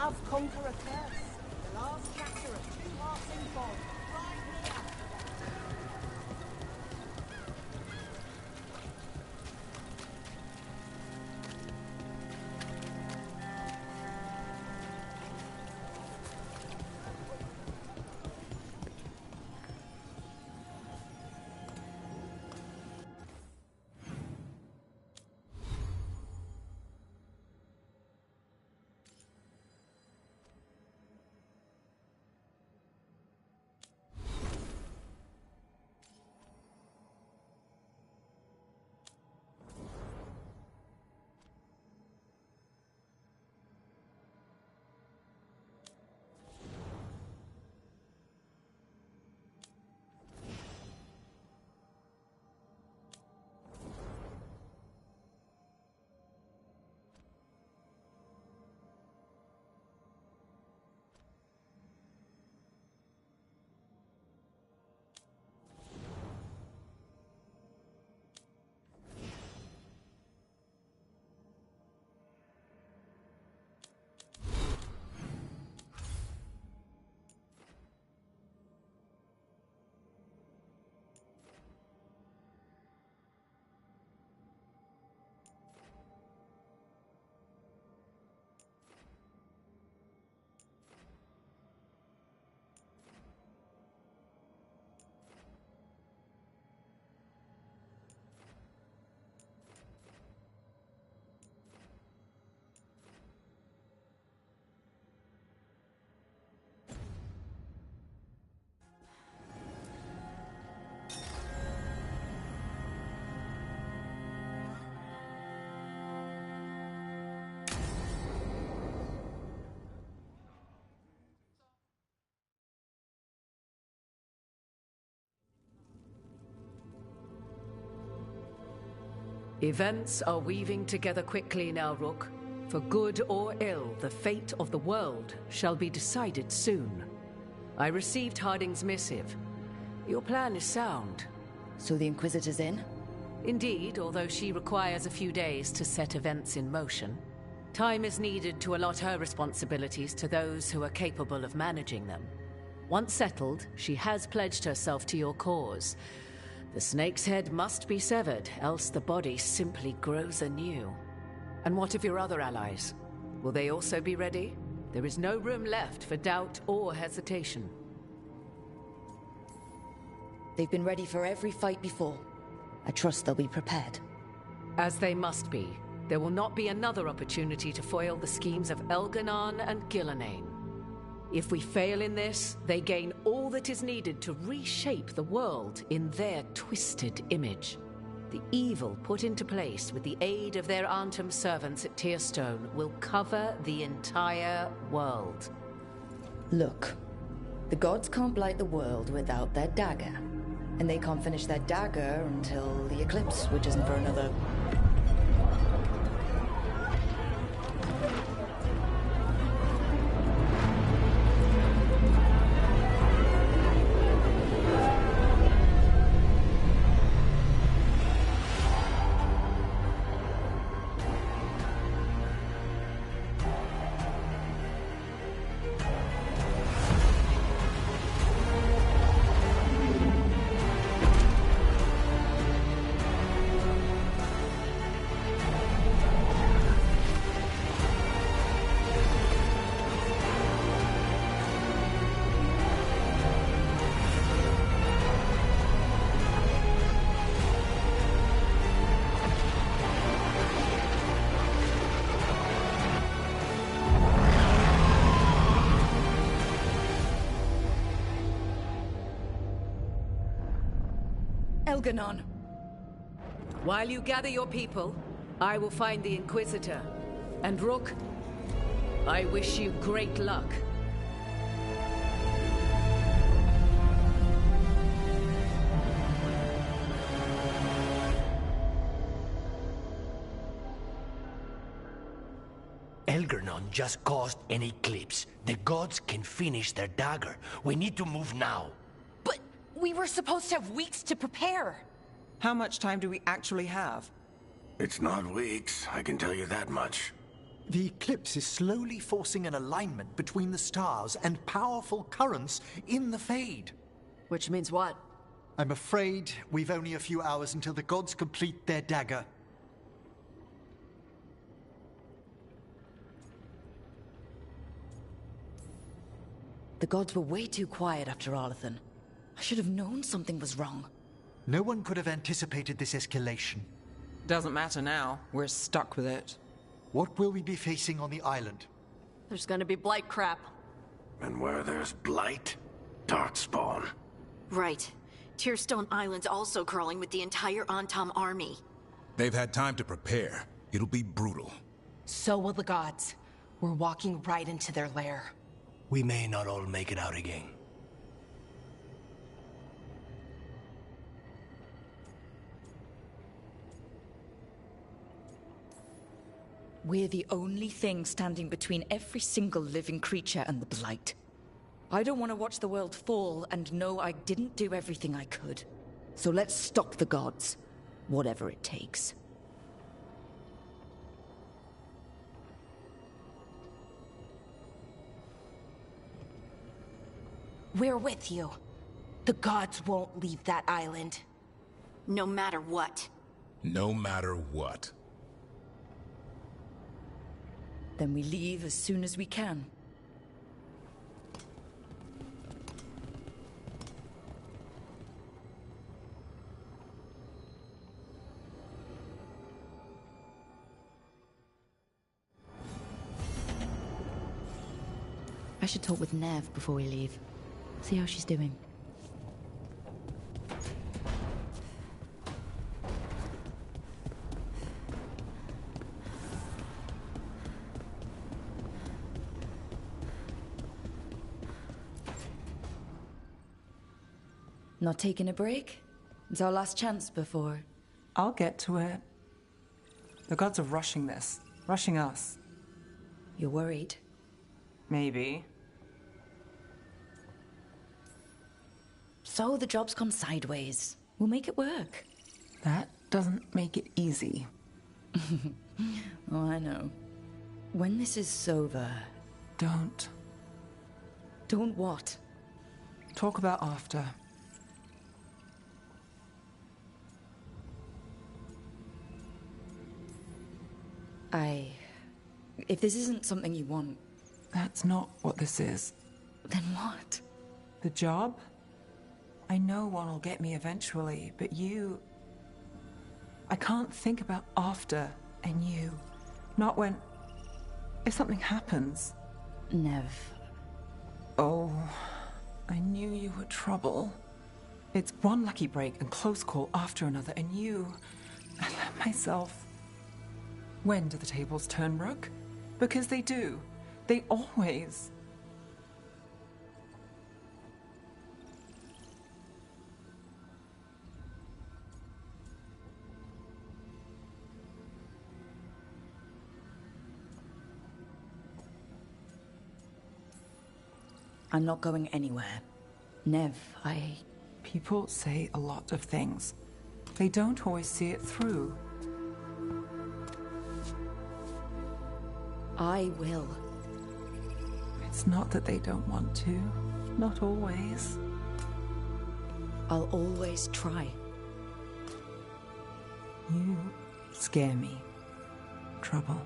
have conquer a curse. The last chapter of Two Hearts in Bond. Right here. Events are weaving together quickly now, Rook. For good or ill, the fate of the world shall be decided soon. I received Harding's missive. Your plan is sound. So the Inquisitor's in? Indeed, although she requires a few days to set events in motion. Time is needed to allot her responsibilities to those who are capable of managing them. Once settled, she has pledged herself to your cause. The snake's head must be severed, else the body simply grows anew. And what of your other allies? Will they also be ready? There is no room left for doubt or hesitation. They've been ready for every fight before. I trust they'll be prepared. As they must be. There will not be another opportunity to foil the schemes of Elganon and Gillenane. If we fail in this, they gain all that is needed to reshape the world in their twisted image. The evil put into place with the aid of their Arnhem servants at Tearstone will cover the entire world. Look, the gods can't blight the world without their dagger. And they can't finish their dagger until the eclipse, which isn't for another... Elganon. While you gather your people, I will find the Inquisitor. And Rook, I wish you great luck. Elganon just caused an eclipse. The gods can finish their dagger. We need to move now. But we were supposed to have weeks to prepare. How much time do we actually have? It's not weeks, I can tell you that much. The eclipse is slowly forcing an alignment between the stars and powerful currents in the Fade. Which means what? I'm afraid we've only a few hours until the gods complete their dagger. The gods were way too quiet after Arlathan. I should have known something was wrong. No one could have anticipated this escalation. Doesn't matter now. We're stuck with it. What will we be facing on the island? There's gonna be blight crap. And where there's blight, darkspawn. Right. Tearstone Island's also crawling with the entire Antam army. They've had time to prepare. It'll be brutal. So will the gods. We're walking right into their lair. We may not all make it out again. We're the only thing standing between every single living creature and the Blight. I don't want to watch the world fall and know I didn't do everything I could. So let's stop the gods, whatever it takes. We're with you. The gods won't leave that island. No matter what. No matter what. Then we leave as soon as we can. I should talk with Nev before we leave. See how she's doing. Not taking a break? It's our last chance before... I'll get to it. The gods are rushing this. Rushing us. You're worried? Maybe. So the job's come sideways. We'll make it work. That doesn't make it easy. Oh, I know. When this is over... Don't. Don't what? Talk about after. If this isn't something you want... That's not what this is. Then what? The job? I know one will get me eventually, but you... I can't think about after and you. Not when... If something happens. Nev. Oh, I knew you were trouble. It's one lucky break and close call after another, and you... I let myself... When do the tables turn, Rook? Because they do. They always... I'm not going anywhere. Nev, People say a lot of things. They don't always see it through. I will. It's not that they don't want to. Not always. I'll always try. You scare me. Trouble.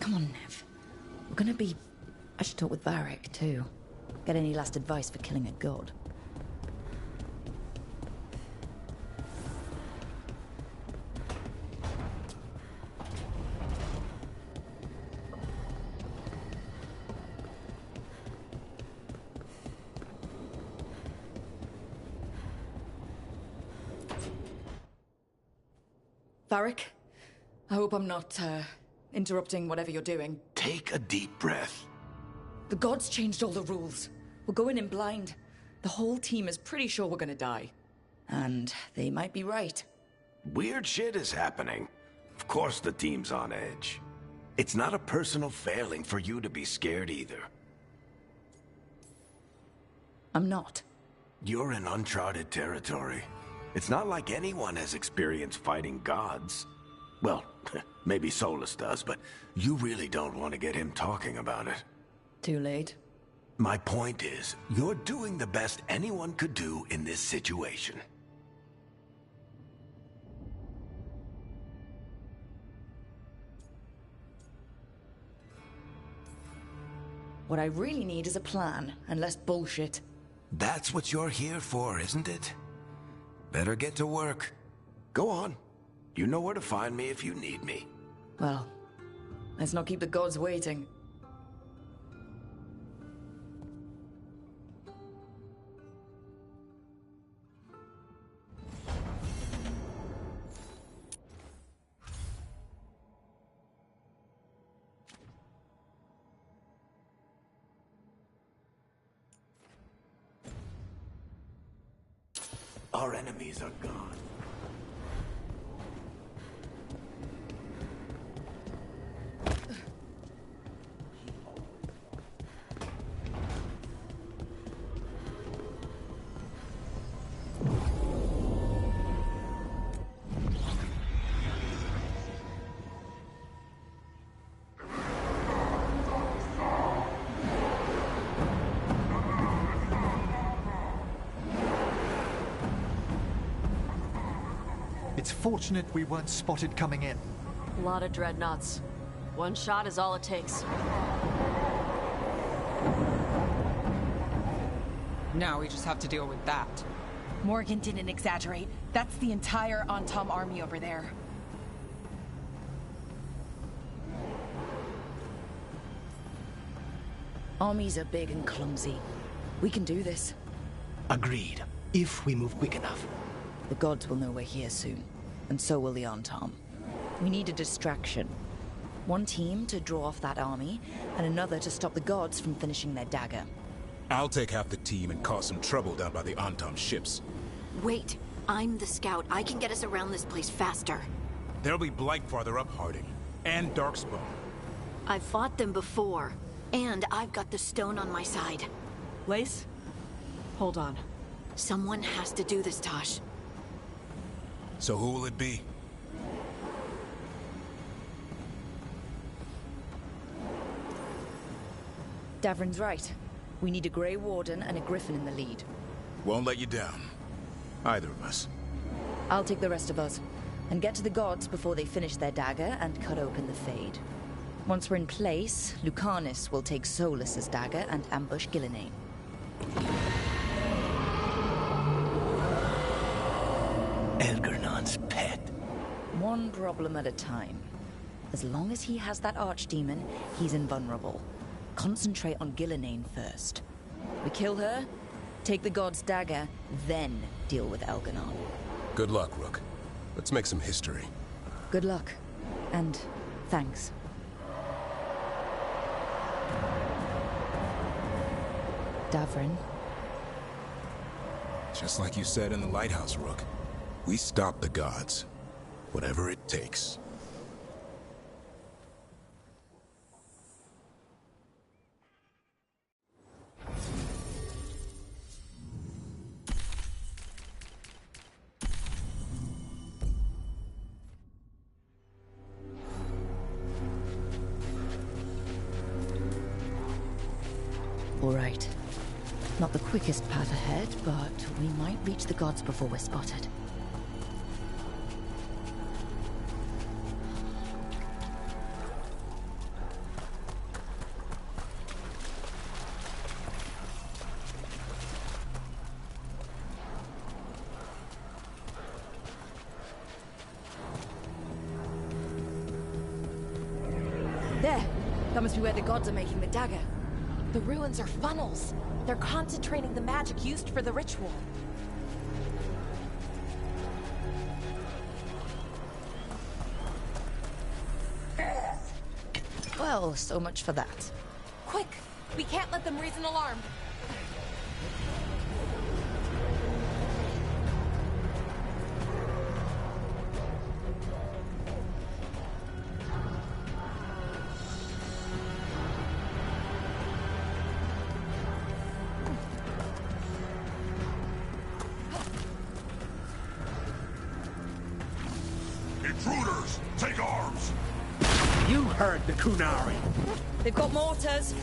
Come on, Nev. We're gonna be... I should talk with Varric, too. Get any last advice for killing a god. Varric? I hope I'm not, interrupting whatever you're doing. Take a deep breath. The gods changed all the rules. We're going in blind. The whole team is pretty sure we're gonna die. And they might be right. Weird shit is happening. Of course the team's on edge. It's not a personal failing for you to be scared either. I'm not. You're in uncharted territory. It's not like anyone has experience fighting gods. Well, maybe Solus does, but you really don't want to get him talking about it. Too late. My point is, you're doing the best anyone could do in this situation. What I really need is a plan, and less bullshit. That's what you're here for, isn't it? Better get to work. Go on. You know where to find me if you need me. Well, let's not keep the gods waiting. Our enemies are gone. It's fortunate we weren't spotted coming in. A lot of dreadnoughts. One shot is all it takes. Now we just have to deal with that. Morgan didn't exaggerate. That's the entire Antom army over there. Armies are big and clumsy. We can do this. Agreed. If we move quick enough. The gods will know we're here soon, and so will the Antom. We need a distraction. One team to draw off that army, and another to stop the gods from finishing their dagger. I'll take half the team and cause some trouble down by the Antom ships. Wait, I'm the scout. I can get us around this place faster. There'll be Blight farther up, Harding. And Darkspawn. I've fought them before, and I've got the stone on my side. Lace? Hold on. Someone has to do this, Tosh. So who will it be? Davrin's right. We need a Grey Warden and a Griffin in the lead. Won't let you down. Either of us. I'll take the rest of us, and get to the gods before they finish their dagger and cut open the Fade. Once we're in place, Lucanus will take Solus's dagger and ambush Gillenane. Elgernon's pet. One problem at a time. As long as he has that archdemon, he's invulnerable. Concentrate on Gillenane first. We kill her, take the god's dagger, then deal with Elgernon. Good luck, Rook. Let's make some history. Good luck. And thanks. Davrin. Just like you said in the lighthouse, Rook. We stop the gods. Whatever it takes. All right. Not the quickest path ahead, but we might reach the gods before we're spotted. There! That must be where the gods are making the dagger. The ruins are funnels. They're concentrating the magic used for the ritual. Well, so much for that. Quick! We can't let them raise an alarm. Intruders! Take arms! You heard the Kunari. They've got mortars.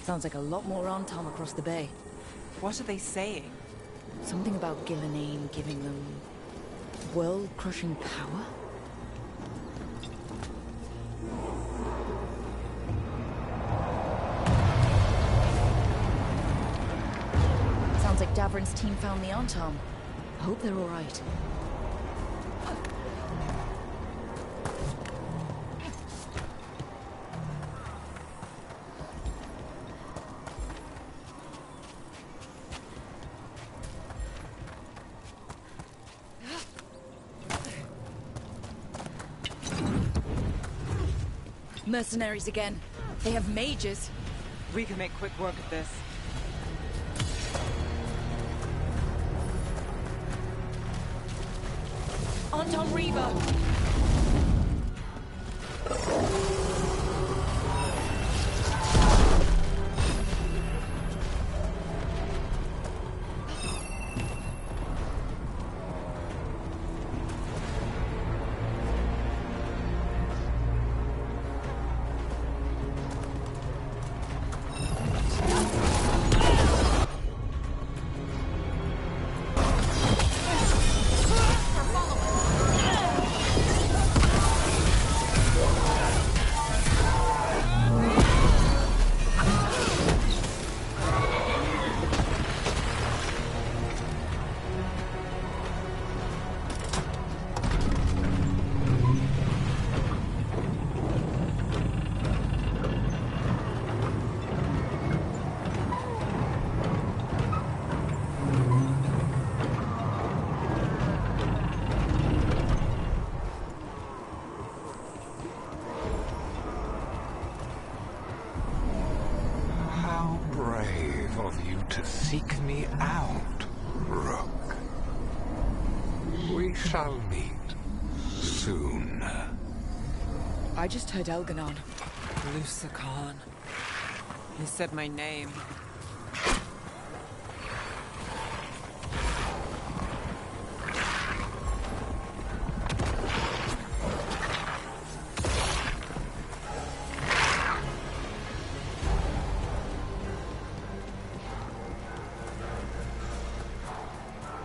Sounds like a lot more Antam across the bay. What are they saying? Something about Gillenane giving them world-crushing power? Sounds like Davrin's team found the Antam. I hope they're all right. Mercenaries again. They have mages. We can make quick work of this. Anton Reaver! Seek me out, Rook. We shall meet soon. I just heard Elganon. Lucican. He said my name.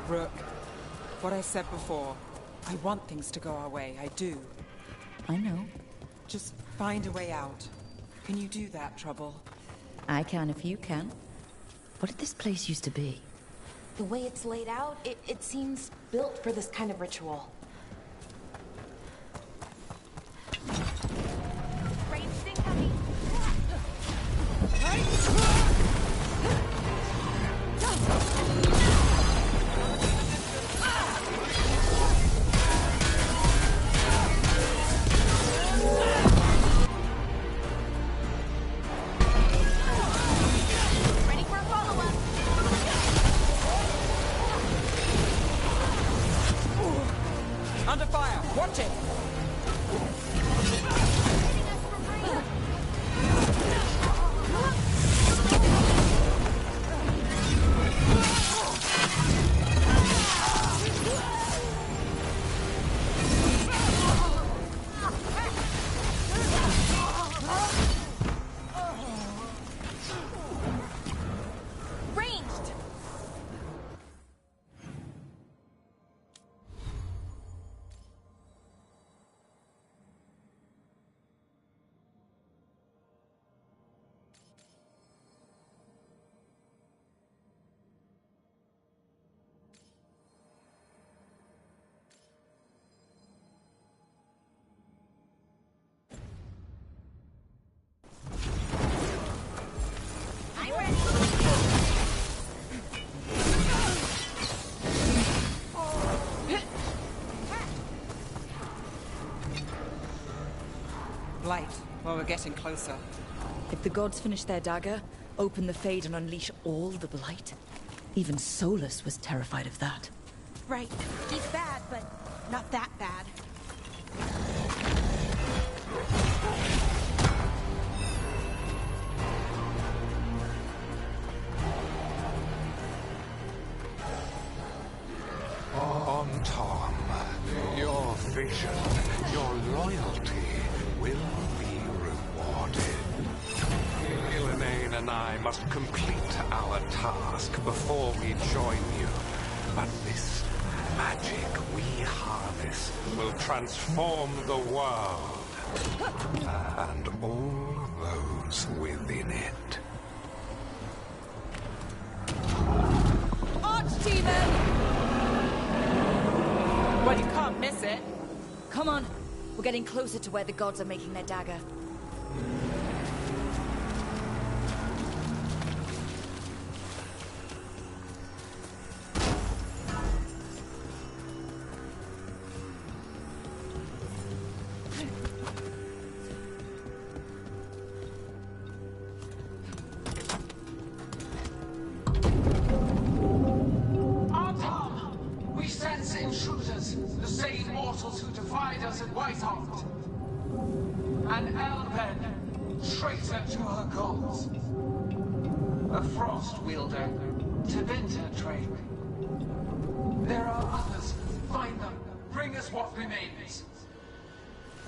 Rook, what I said before, I want things to go our way, I do. I know. Just find a way out. Can you do that, Trouble? I can if you can. What did this place used to be? The way it's laid out, it seems built for this kind of ritual. Under fire! Watch it! light while we're getting closer. If the gods finish their dagger, open the Fade and unleash all the blight. Even Solus was terrified of that. Right. He's bad, but not that bad. On Tom, your vision, your loyalty will be rewarded. Elaine and I must complete our task before we join you. But this magic we harness will transform the world. And all those within it. Archdemon! Well, you can't miss it. Come on. We're getting closer to where the gods are making their dagger.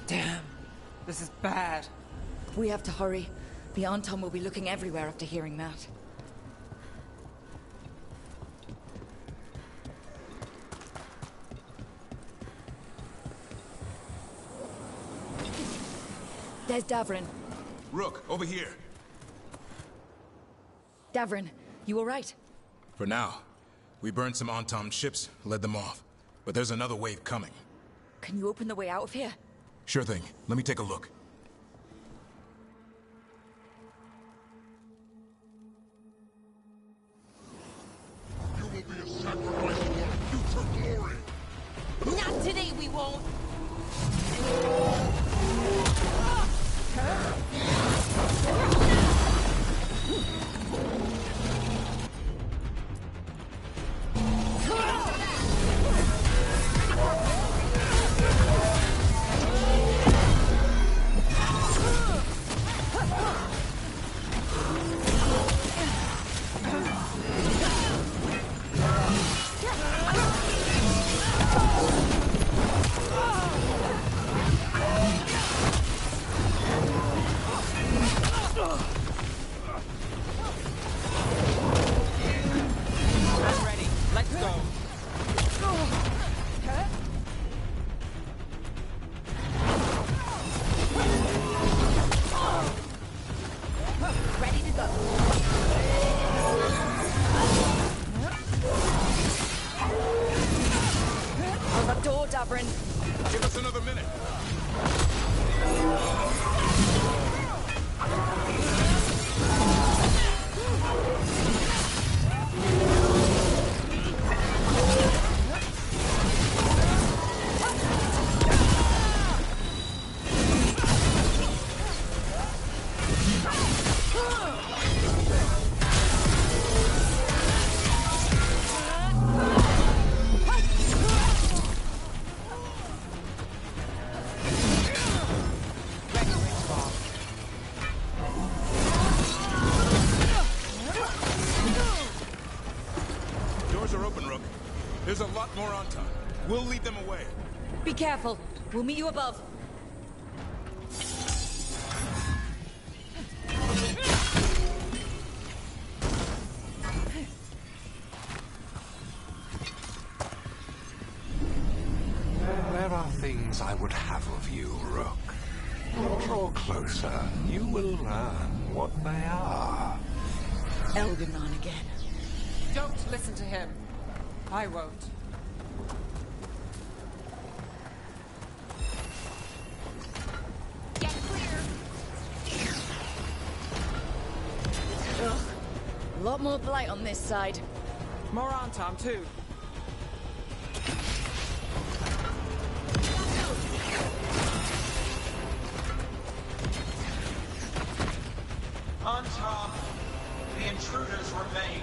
Damn. This is bad. We have to hurry. The Anton will be looking everywhere after hearing that. There's Davrin. Rook, over here. Davrin, you all right? For now. We burned some Anton ships, led them off. But there's another wave coming. Can you open the way out of here? Sure thing. Let me take a look. You will be a sacrifice for future glory. Not today, we won't. Give us another minute. There's a lot more on top. We'll lead them away. Be careful. We'll meet you above. There are things I would have of you, Rook. Draw closer. You will learn what they are. Elganon again. Don't listen to him. I won't. Get clear. Ugh. A lot more blight on this side. More Anton, too. Fade.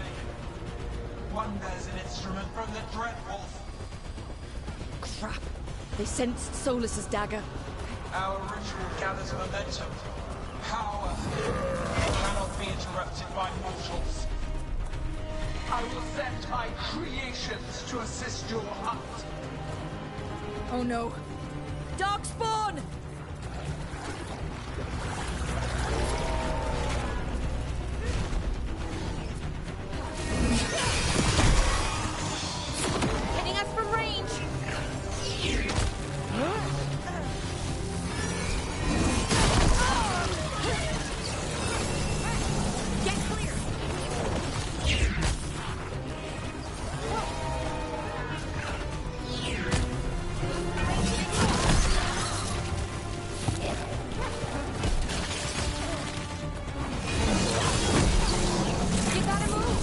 Wonders an instrument from the Dreadwolf. Crap. They sensed Solus's dagger. Our ritual gathers momentum. Power cannot be interrupted by mortals. I will send my creations to assist your hunt. Oh no. Darkspawn! Hitting us from range! Get clear! You gotta move!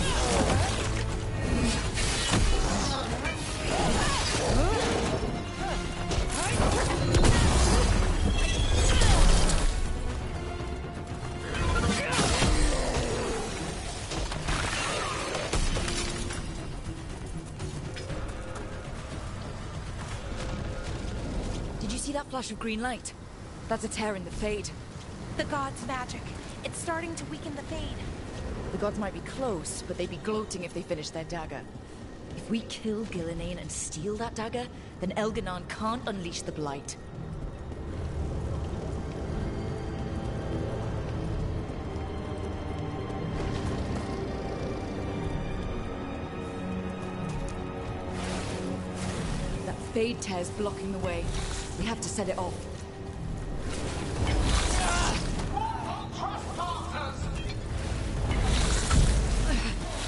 Did you see that flash of green light? That's a tear in the Fade. The god's magic. It's starting to weaken the Fade. The gods might be close, but they'd be gloating if they finished their dagger. If we kill Gillenane and steal that dagger, then Elganon can't unleash the Blight. That Fade tear's blocking the way. We have to set it off.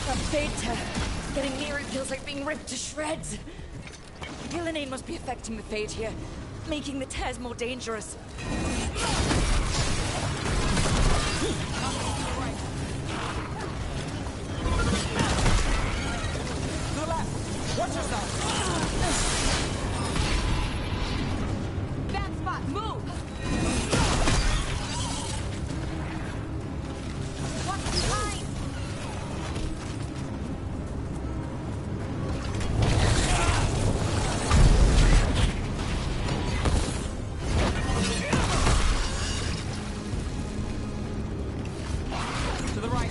That Fade tear. Getting near it feels like being ripped to shreds. Gillenane must be affecting the Fade here, making the tears more dangerous. To the left! Watch yourself! Bad spot! Move! What's behind? To the right!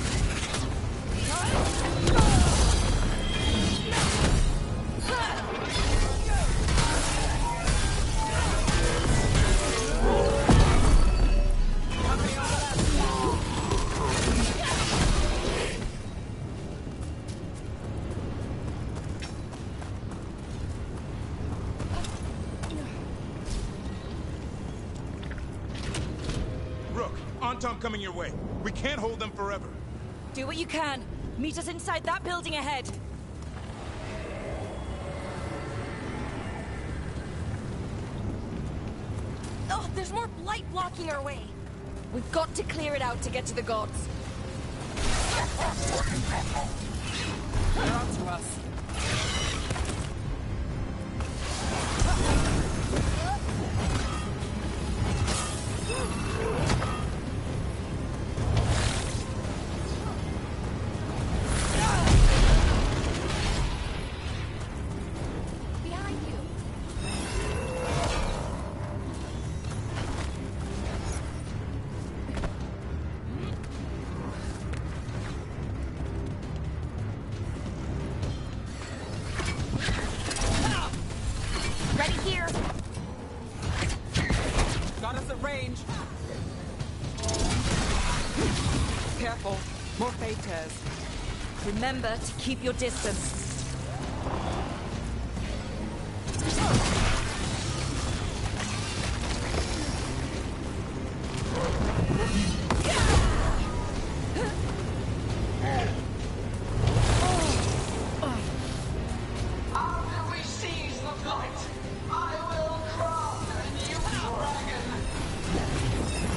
Rook, Anton coming your way. We can't hold them forever. Do what you can. Meet us inside that building ahead. Oh, there's more blight blocking our way. We've got to clear it out to get to the gods. They're up to us. Behind you. Ready here. Got us at range. Careful. More Fade tears. Remember to keep your distance. After we seize the Blight, I will craft a new dragon.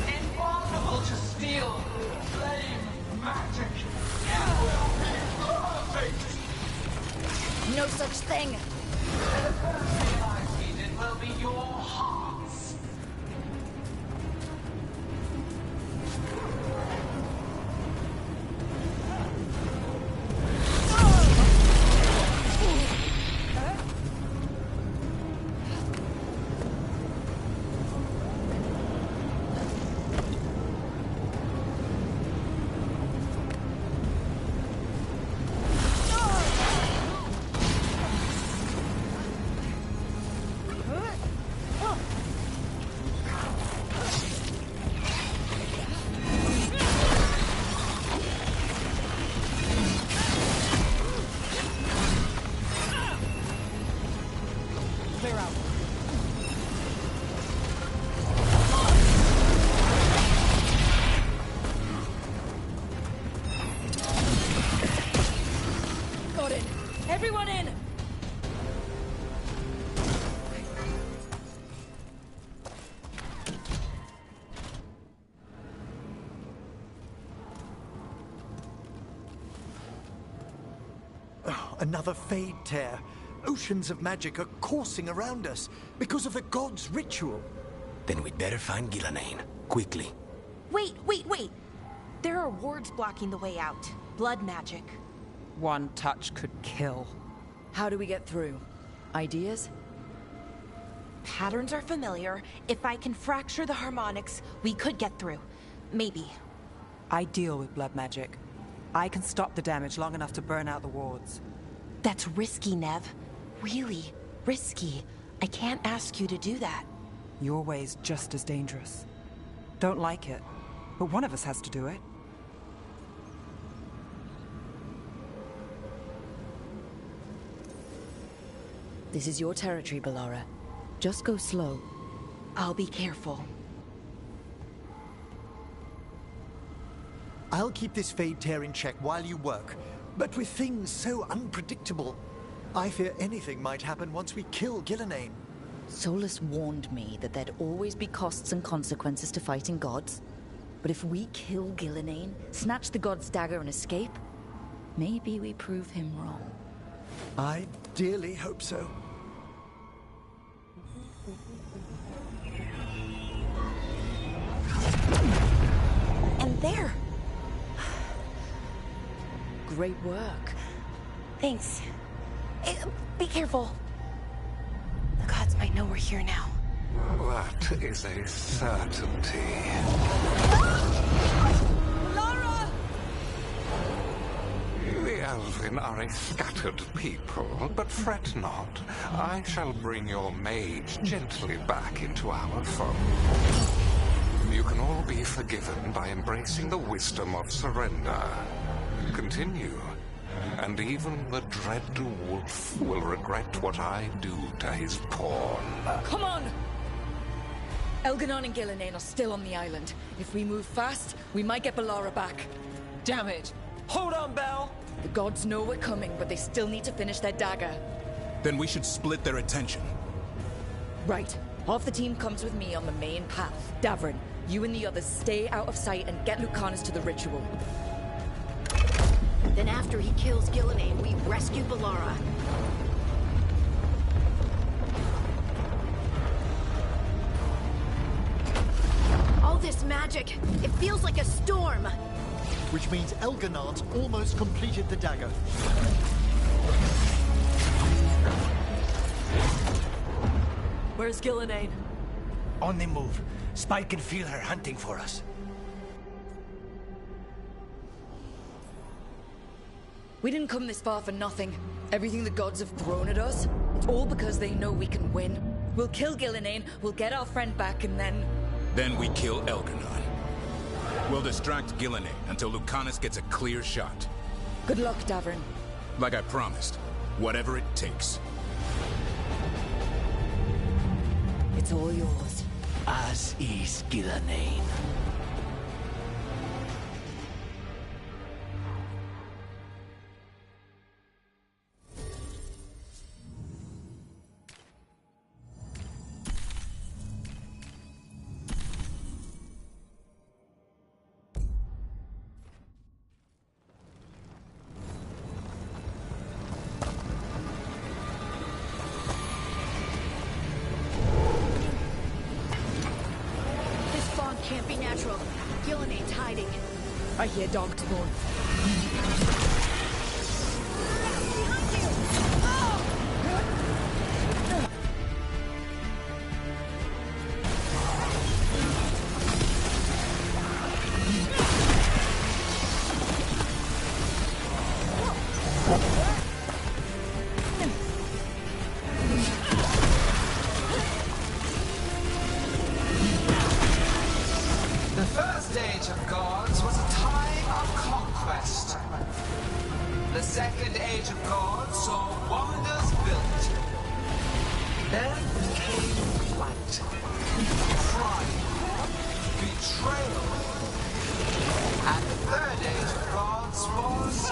Impossible to steal. Flame magic. It will be perfect. clear out. Got it. Everyone in! Oh, another Fade tear. Oceans of magic are coursing around us because of the god's ritual. Then we'd better find Gillenane. Quickly. Wait. There are wards blocking the way out. Blood magic. One touch could kill. How do we get through? Ideas? Patterns are familiar. If I can fracture the harmonics, we could get through. Maybe. I deal with blood magic. I can stop the damage long enough to burn out the wards. That's risky, Nev. Really risky. I can't ask you to do that. Your way's just as dangerous. Don't like it, but one of us has to do it. This is your territory, Bellara. Just go slow. I'll be careful. I'll keep this Fade tear in check while you work. But with things so unpredictable, I fear anything might happen once we kill Gillenane. Solus warned me that there'd always be costs and consequences to fighting gods. But if we kill Gillenane, snatch the god's dagger and escape, maybe we prove him wrong. I dearly hope so. And there! Great work. Thanks. Be careful. The gods might know we're here now. That is a certainty. Lara! The Elven are a scattered people, but fret not. I shall bring your mage gently back into our fold. You can all be forgiven by embracing the wisdom of surrender. Continue, and even the dread wolf will regret what I do to his pawn. Come on! Elganon and Gillenane are still on the island. If we move fast, we might get Bellara back. Damn it! Hold on, Belle! The gods know we're coming, but they still need to finish their dagger. Then we should split their attention. Right. Half the team comes with me on the main path. Davrin, you and the others stay out of sight and get Lucanus to the ritual. Then after he kills Gillenane, we rescue Bellara. All this magic, it feels like a storm. Which means Elganon's almost completed the dagger. Where's Gillenane? On the move. Spike can feel her hunting for us. We didn't come this far for nothing. Everything the gods have thrown at us, it's all because they know we can win. We'll kill Gillenane, we'll get our friend back, and then... Then we kill Elganon. We'll distract Gillenane until Lucanus gets a clear shot. Good luck, Davrin. Like I promised, whatever it takes. It's all yours. As is Gillenane. Can't be natural. Gillenane's hiding. I hear dogs mourn. The first age of gods was a time of conquest. Flight. Crime. Betrayal. And the third age of God's force.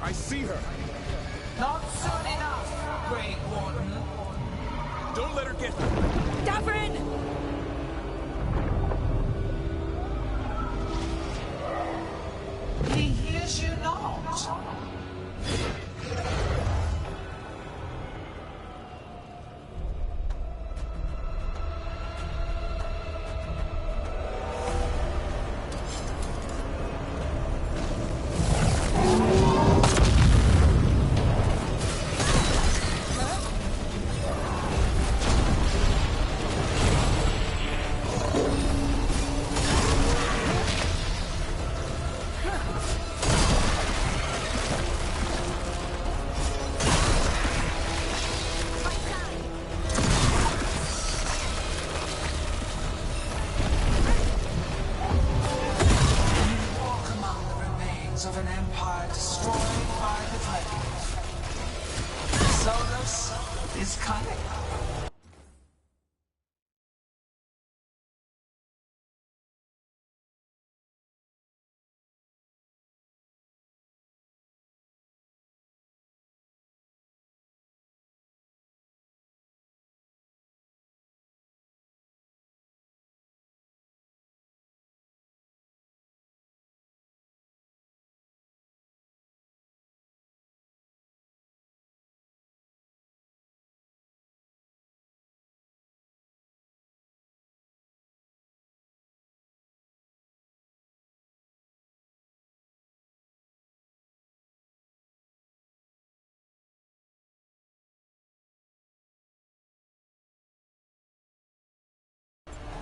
I see her. Not soon enough, Great Warden. Don't let her get... Davrin! He hears you not. Of an empire destroyed by the flames. Solus is coming.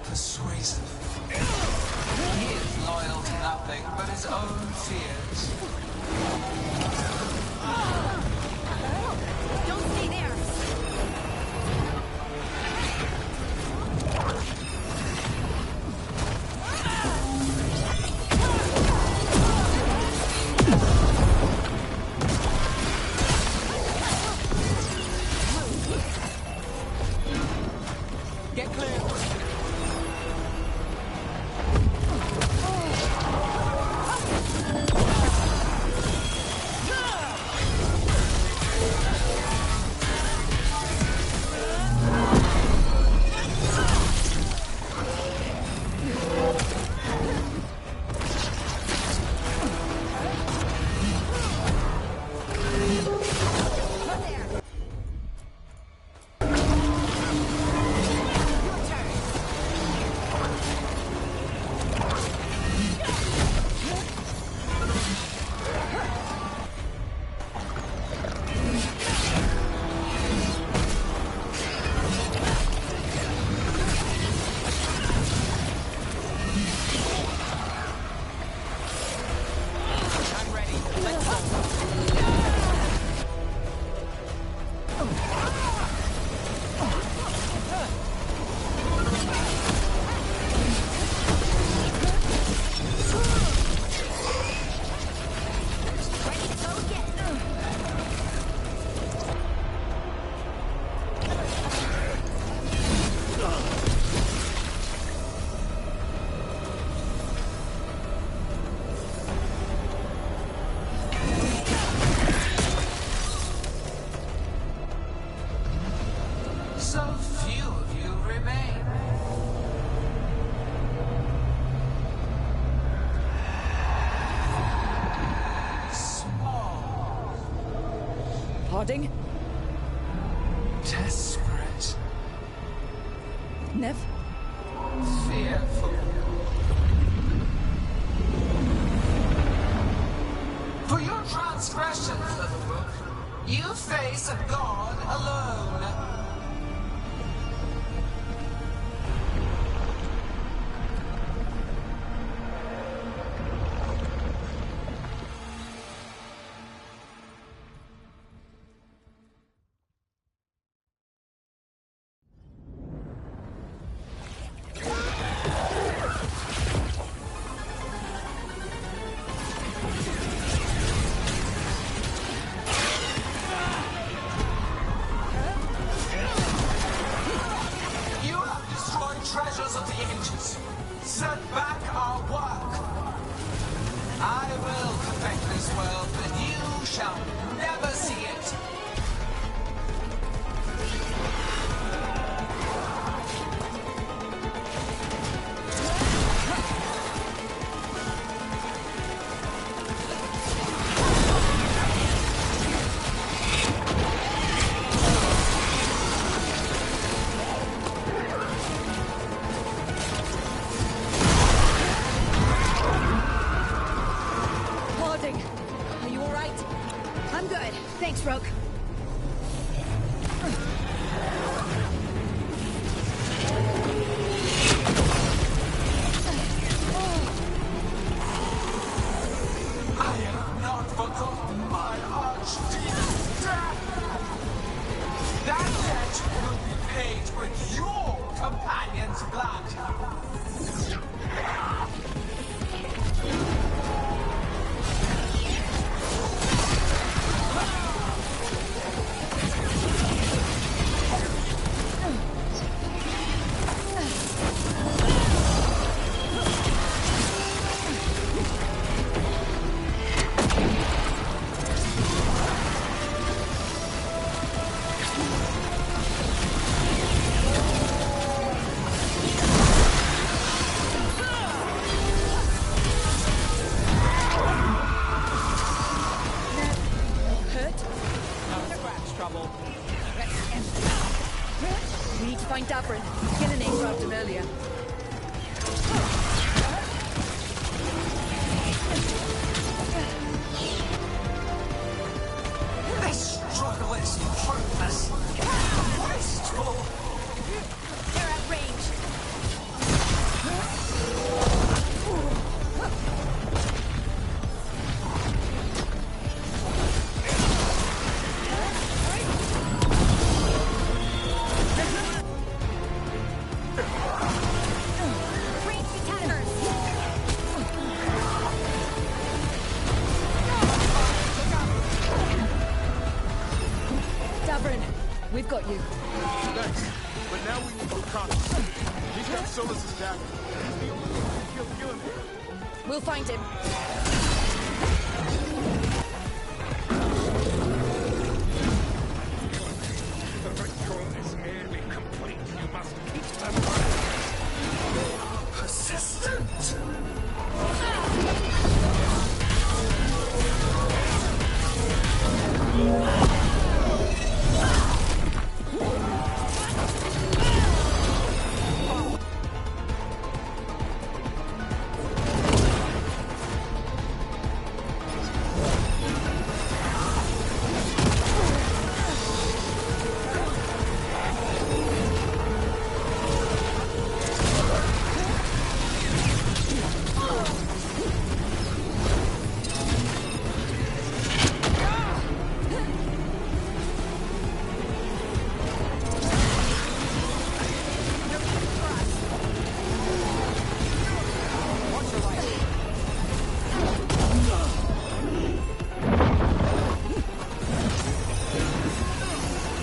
Persuasive. He is loyal to nothing but his own fears. Don't stay there. Get clear. So few of you remain. Small. Harding? Desperate. Nev? Fearful. For your transgressions, little book, you face a god alone. I will perfect this world, but you shall never see it. Are you alright? I'm good. Thanks, Rogue. I have not forgotten my archdemon death. That debt will be paid with your companion's blood. We need to find Davrin. Gillenane grabbed him earlier. This struggle is fruitless. Wasteful. They're at range. Davrin, we've got you. Thanks. But now we need to contact. He's got Solus's dagger. He's the only one who can kill him. We'll find him. The ritual is nearly complete. You must keep them Persistent.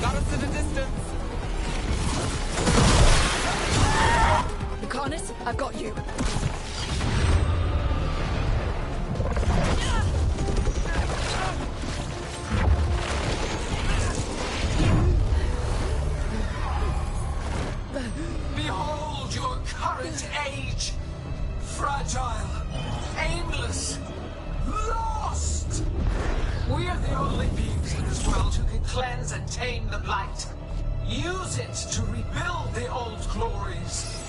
Got us in the distance. Lucanus, I've got you. Behold your current age. Fragile, aimless, lost. We are the only beings in this world who can cleanse and tame the blight. Use it to rebuild the old glories.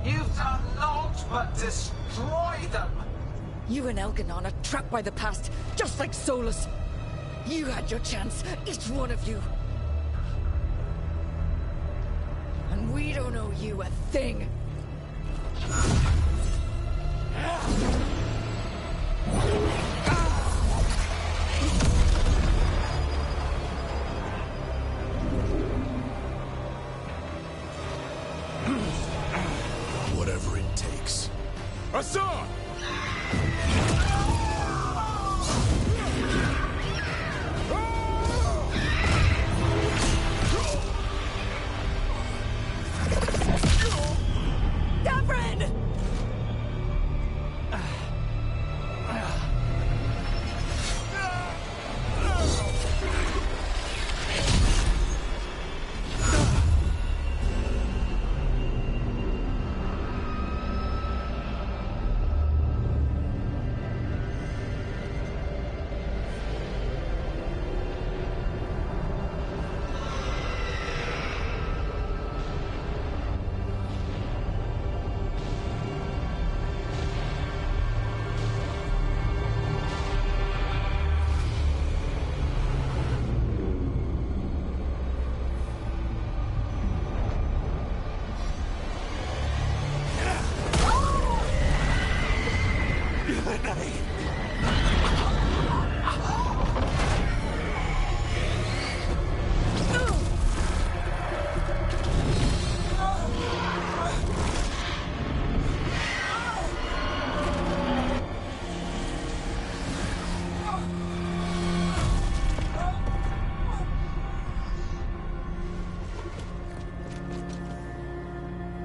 You've done naught but destroy them. You and Elganon are trapped by the past, just like Solus. You had your chance, each one of you. And we don't owe you a thing. Whatever it takes. Hassan! Davrin!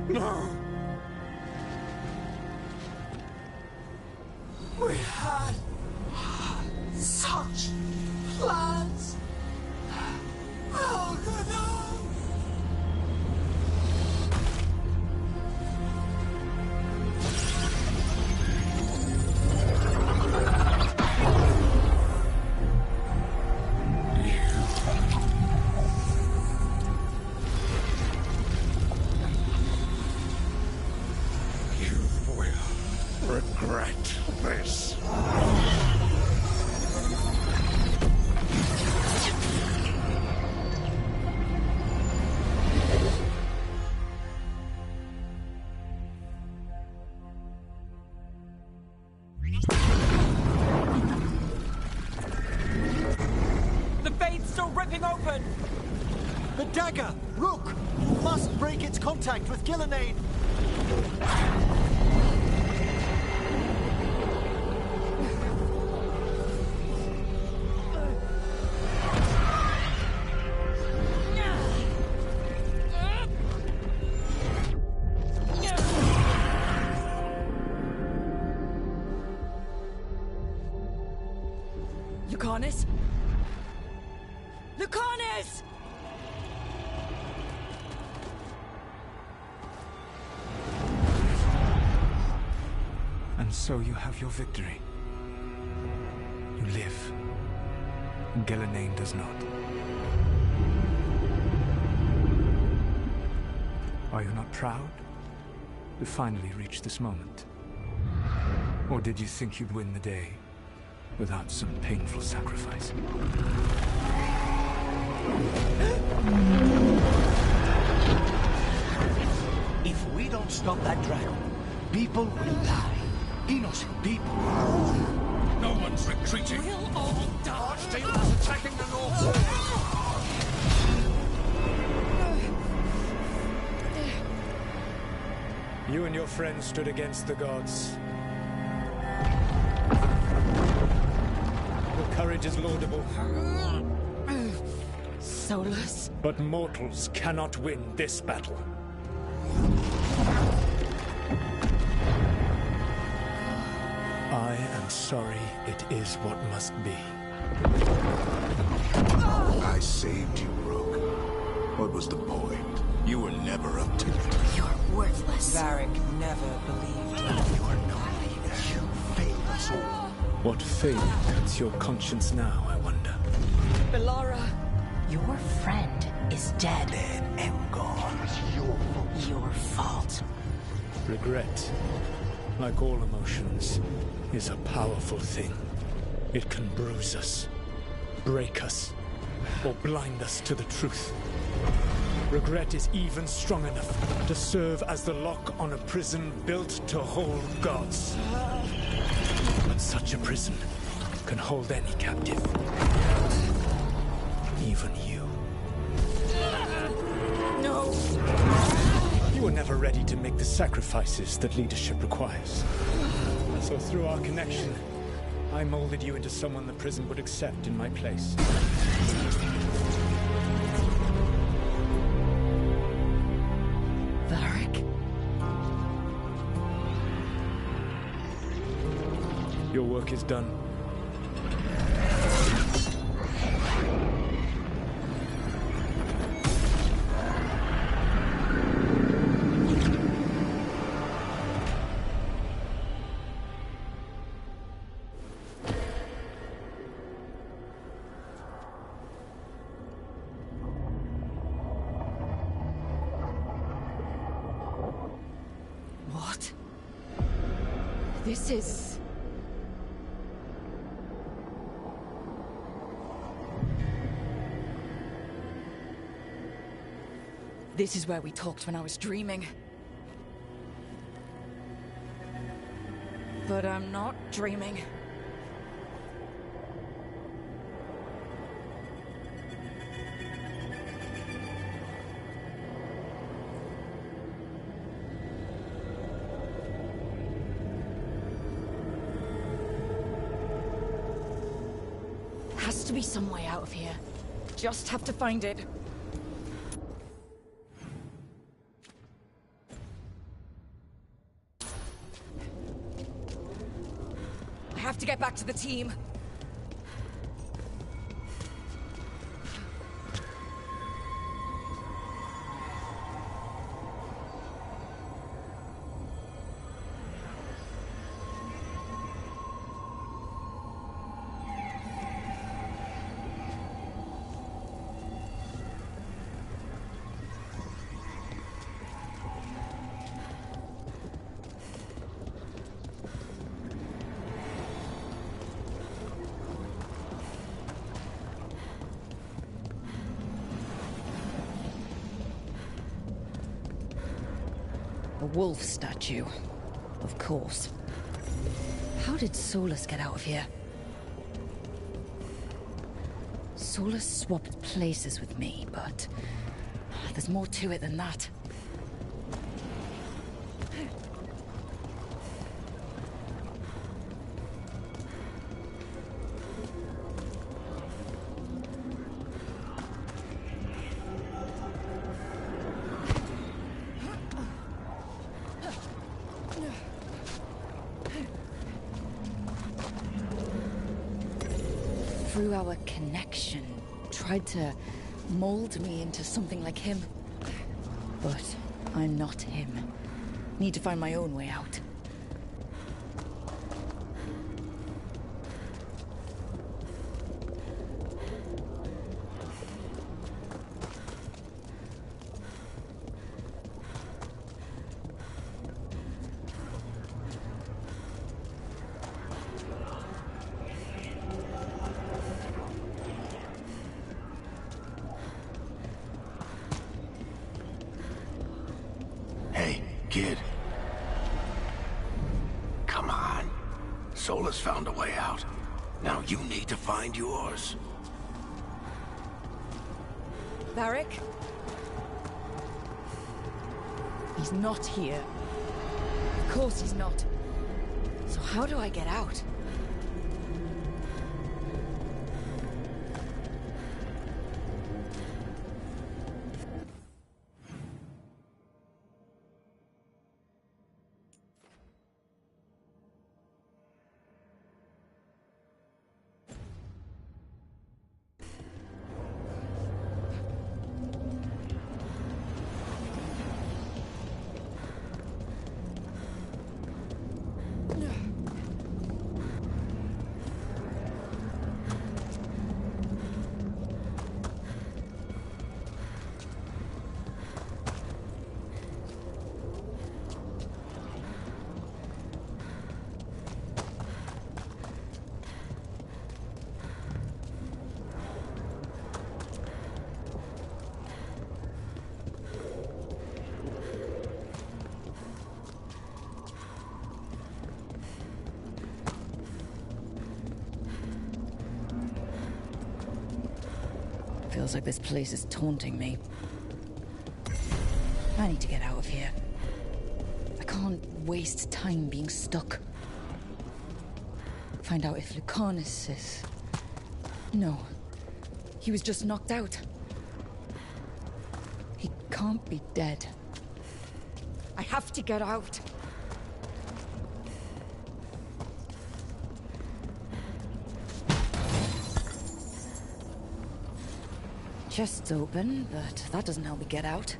No! We had such plans! Oh, no! Regret this. The fade's still ripping open! The dagger! Rook! You must break its contact with Gillenane! Lucanus? Lucanus! And so you have your victory. You live. Gillenane does not. Are you not proud to finally reach this moment? Or did you think you'd win the day without some painful sacrifice? If we don't stop that dragon, people will die. Innocent people. No one's retreating. We'll all die. Archdale is attacking the north. You and your friends stood against the gods. Your courage is laudable. Solus? But mortals cannot win this battle. I am sorry, it is what must be. I saved you, Rogue. What was the point? You were never up to it. You're worthless. Varric never believed. You are not. You failed us all. What fate cuts your conscience now, I wonder? Belara. Your friend is dead. Dead and gone. It's your fault. Your fault. Regret, like all emotions, is a powerful thing. It can bruise us, break us, or blind us to the truth. Regret is even strong enough to serve as the lock on a prison built to hold gods. But such a prison can hold any captive. Even you. No! You were never ready to make the sacrifices that leadership requires. So through our connection, I molded you into someone the prison would accept in my place. Varric? Your work is done. What? This is... This is where we talked when I was dreaming. But I'm not dreaming. Has to be some way out of here. Just have to find it. I have to get back to the team. A wolf statue. Of course. How did Solus get out of here? Solus swapped places with me, but there's more to it than that. Through our connection, tried to mold me into something like him. But I'm not him. Need to find my own way out. Kid. Come on. Solus found a way out. Now you need to find yours. Varric? He's not here. Of course he's not. So how do I get out? Feels like this place is taunting me. I need to get out of here. I can't waste time being stuck. Find out if Lucanus is... No. He was just knocked out. He can't be dead. I have to get out. Chest's open, but that doesn't help me get out.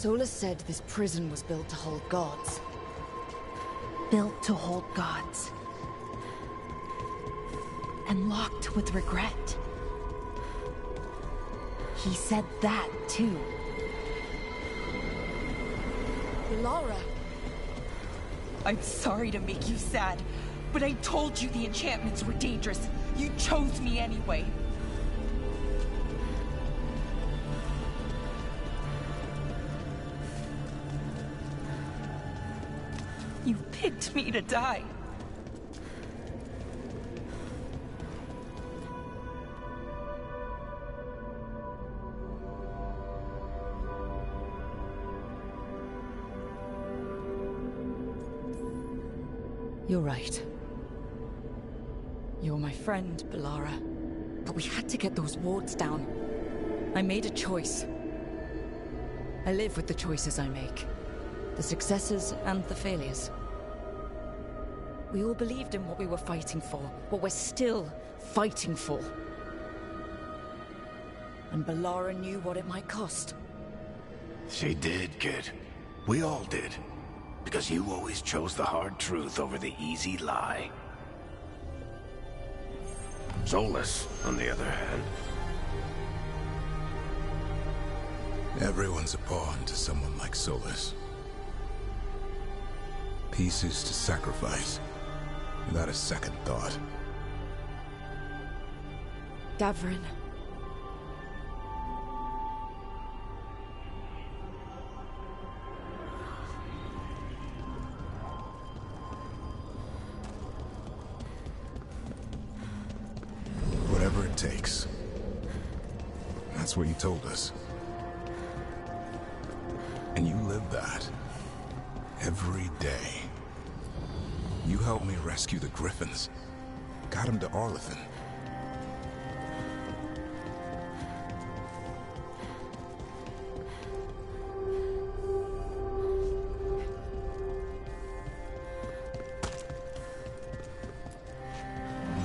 Solus said this prison was built to hold gods. Built to hold gods. And locked with regret. He said that, too. Lara! I'm sorry to make you sad, but I told you the enchantments were dangerous. You chose me anyway. You picked me to die. You're right. You're my friend, Balara. But we had to get those wards down. I made a choice. I live with the choices I make. The successes and the failures. We all believed in what we were fighting for, what we're still fighting for. And Balara knew what it might cost. She did, kid. We all did. Because you always chose the hard truth over the easy lie. Solus, on the other hand. Everyone's a pawn to someone like Solus. Pieces to sacrifice, without a second thought. Davrin. Whatever it takes. That's what you told us. And you live that. Every day. You helped me rescue the Griffins. Got him to Arlethan.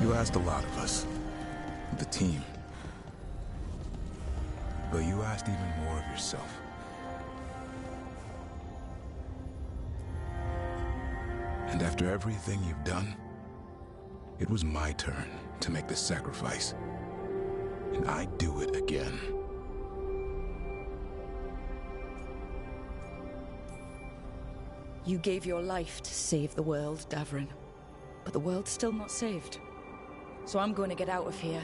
You asked a lot of us. The team. But you asked even more of yourself. And after everything you've done, it was my turn to make the sacrifice. And I'd do it again. You gave your life to save the world, Davrin. But the world's still not saved. So I'm going to get out of here.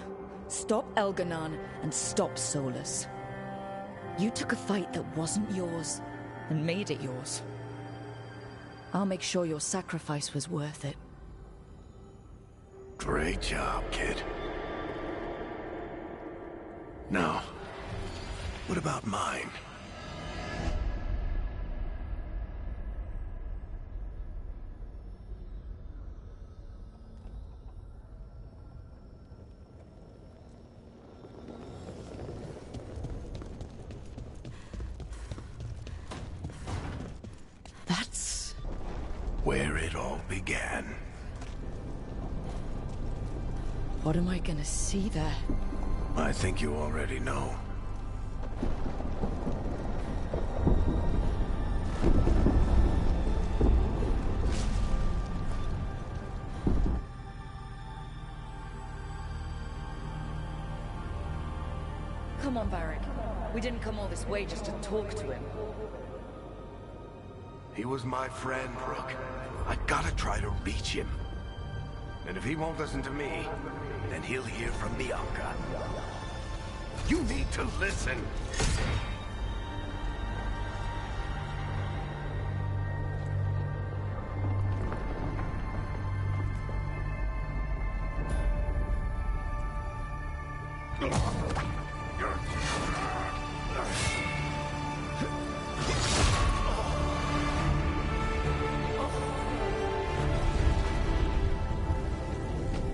Stop Elganon and stop Solus. You took a fight that wasn't yours and made it yours. I'll make sure your sacrifice was worth it. Great job, kid. Now, what about mine? That's where it all began. What am I gonna see there? I think you already know. Come on, Varric. We didn't come all this way just to talk to him. He was my friend, Rook. I gotta try to reach him. And if he won't listen to me, then he'll hear from Bianca. You need to listen!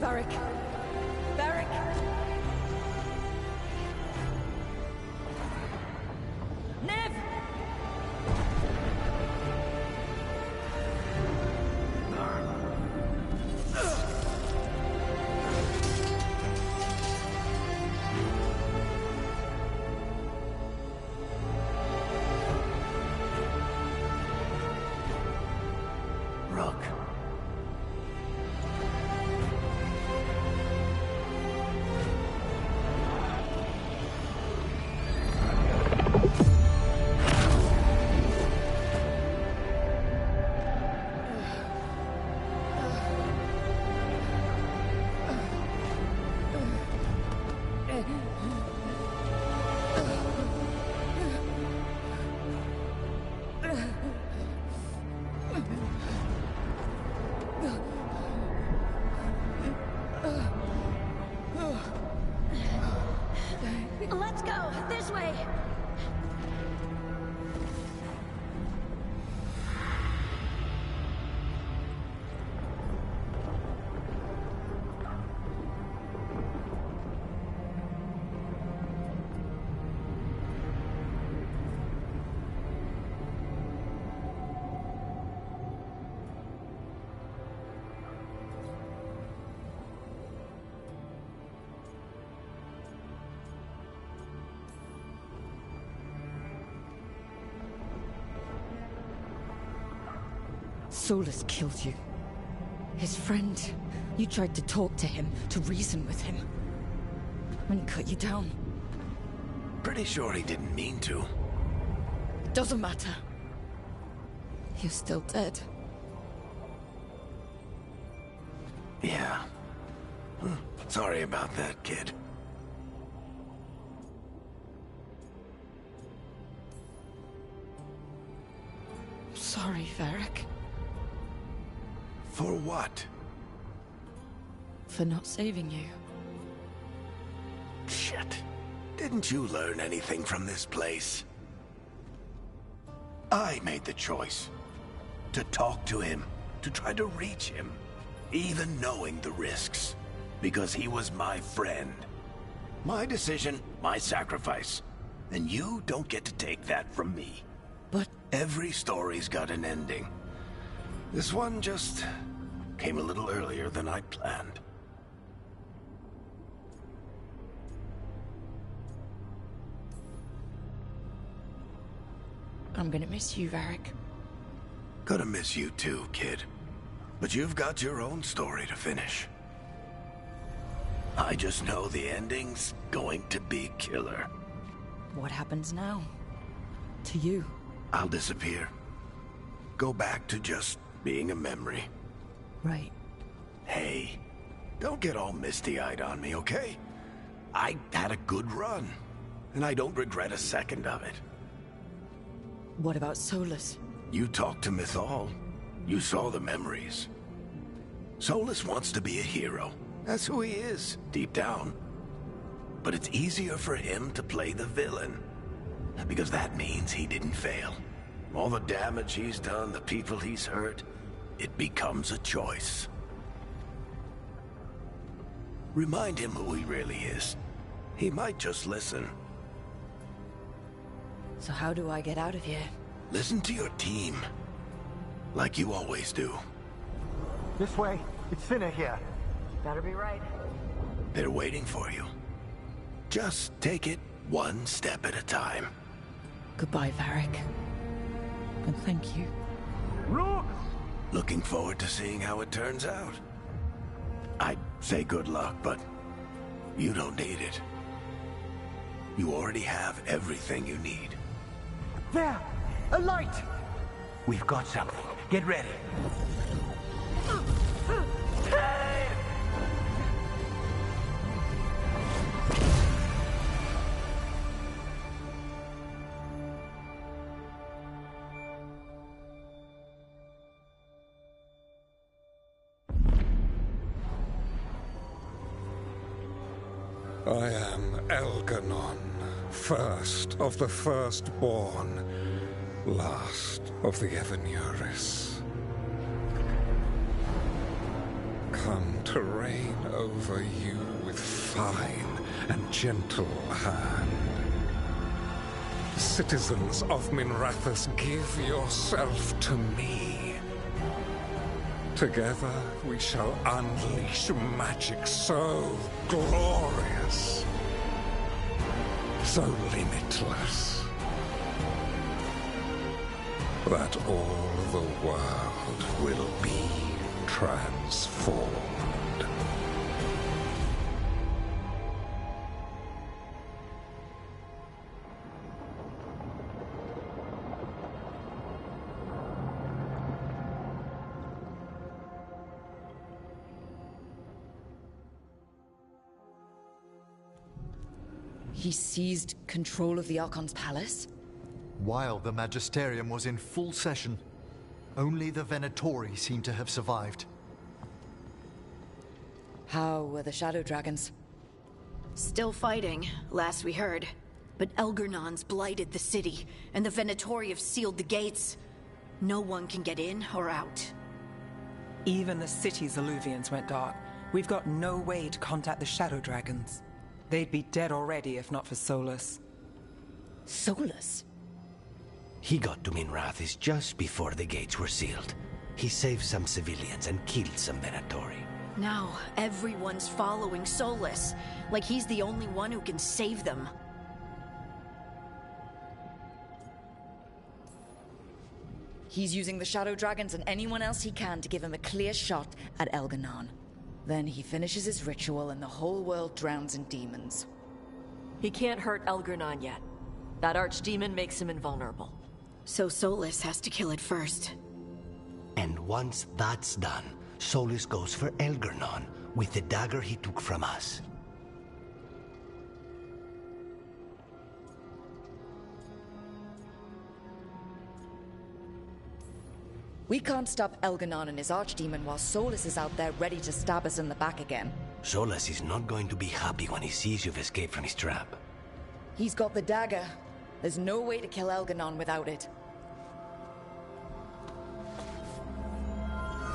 Varric! Varric! Nev! Solus killed you. His friend. You tried to talk to him, to reason with him. And he cut you down. Pretty sure he didn't mean to. It doesn't matter. You're still dead. Yeah. Sorry about that, kid. Sorry, Varric. For what? For not saving you. Shit. Didn't you learn anything from this place? I made the choice. To talk to him. To try to reach him. Even knowing the risks. Because he was my friend. My decision, my sacrifice. And you don't get to take that from me. But... Every story's got an ending. This one just came a little earlier than I'd planned. I'm gonna miss you, Varric. Gonna miss you too, kid. But you've got your own story to finish. I just know the ending's going to be killer. What happens now? To you? I'll disappear. Go back to just being a memory. Right. Hey, don't get all misty-eyed on me, okay? I had a good run, and I don't regret a second of it. What about Solus? You talked to Mythal. You saw the memories. Solus wants to be a hero. That's who he is, deep down. But it's easier for him to play the villain. Because that means he didn't fail. All the damage he's done, the people he's hurt, it becomes a choice. Remind him who he really is. He might just listen. So how do I get out of here? Listen to your team. Like you always do. This way. It's thinner here. Better be right. They're waiting for you. Just take it one step at a time. Goodbye, Varric. And thank you. Look! Looking forward to seeing how it turns out. I'd say good luck, but you don't need it. You already have everything you need. There! A light! We've got something. Get ready. I am Elganon, first of the firstborn, last of the Evenuris. Come to reign over you with fine and gentle hand. Citizens of Minrathous, give yourself to me. Together we shall unleash magic so glorious, so limitless, that all the world will be transformed. He seized control of the Archon's palace? While the Magisterium was in full session, only the Venatori seem to have survived. How were the Shadow Dragons? Still fighting, last we heard. But Elgernon's blighted the city, and the Venatori have sealed the gates. No one can get in or out. Even the city's Alluvians went dark. We've got no way to contact the Shadow Dragons. They'd be dead already if not for Solus. Solus? He got to Minrathous just before the gates were sealed. He saved some civilians and killed some Venatori. Now, everyone's following Solus, like he's the only one who can save them. He's using the Shadow Dragons and anyone else he can to give him a clear shot at Elganon. Then he finishes his ritual and the whole world drowns in demons. He can't hurt Elgarnon yet. That archdemon makes him invulnerable. So Solus has to kill it first. And once that's done, Solus goes for Elgarnon with the dagger he took from us. We can't stop Elganon and his archdemon while Solus is out there ready to stab us in the back again. Solus is not going to be happy when he sees you've escaped from his trap. He's got the dagger. There's no way to kill Elganon without it.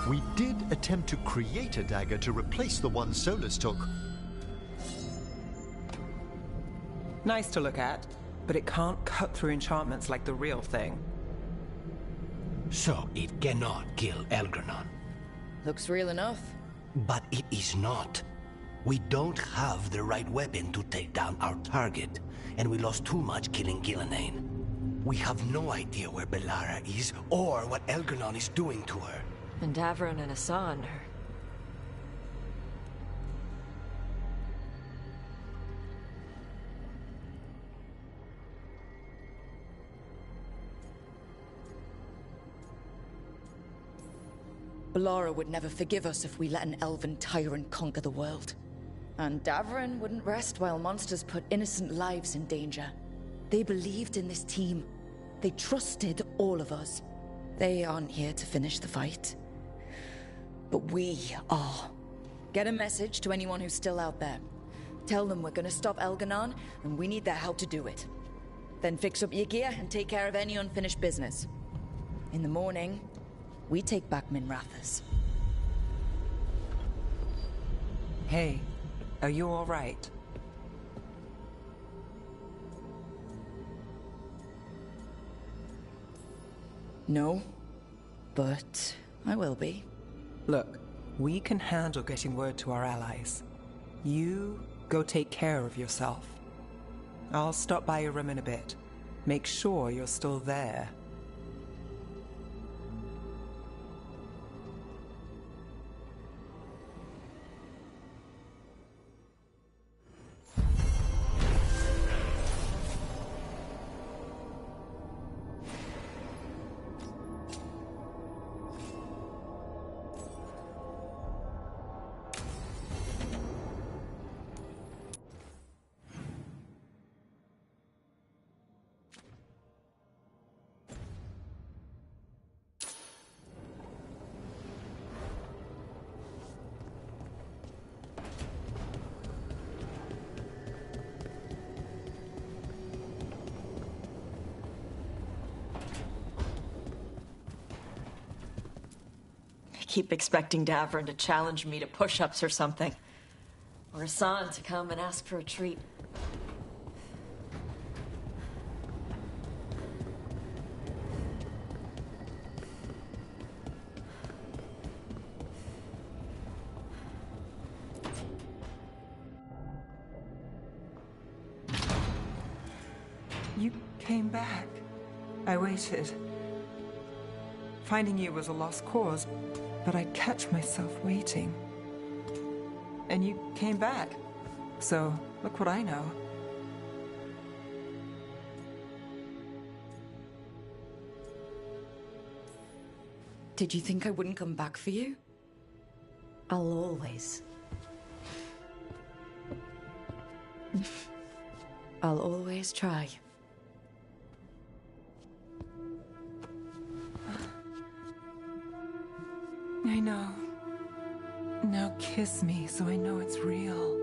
We did attempt to create a dagger to replace the one Solus took. Nice to look at, but it can't cut through enchantments like the real thing. So it cannot kill Elgarnon. Looks real enough. But it is not. We don't have the right weapon to take down our target, and we lost too much killing Gillenane. We have no idea where Bellara is, or what Elgarnon is doing to her. And Davron and Hassan are... Bellara would never forgive us if we let an elven tyrant conquer the world. And Davron wouldn't rest while monsters put innocent lives in danger. They believed in this team. They trusted all of us. They aren't here to finish the fight. But we are. Get a message to anyone who's still out there. Tell them we're gonna stop Elganon, and we need their help to do it. Then fix up your gear and take care of any unfinished business. In the morning, we take back Minrathous. Hey, are you all right? No, but I will be. Look, we can handle getting word to our allies. You go take care of yourself. I'll stop by your room in a bit. Make sure you're still there. I keep expecting Davron to challenge me to push-ups or something. Or Hassan to come and ask for a treat. You came back. I waited. Finding you was a lost cause, but I'd catch myself waiting. And you came back. So, look what I know. Did you think I wouldn't come back for you? I'll always. I'll always try. I know. Now kiss me so I know it's real.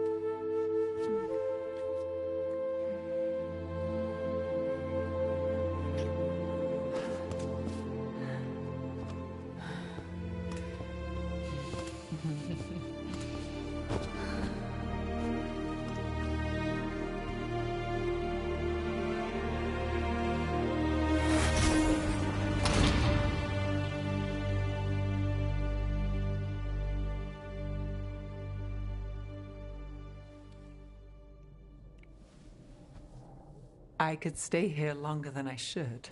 I could stay here longer than I should.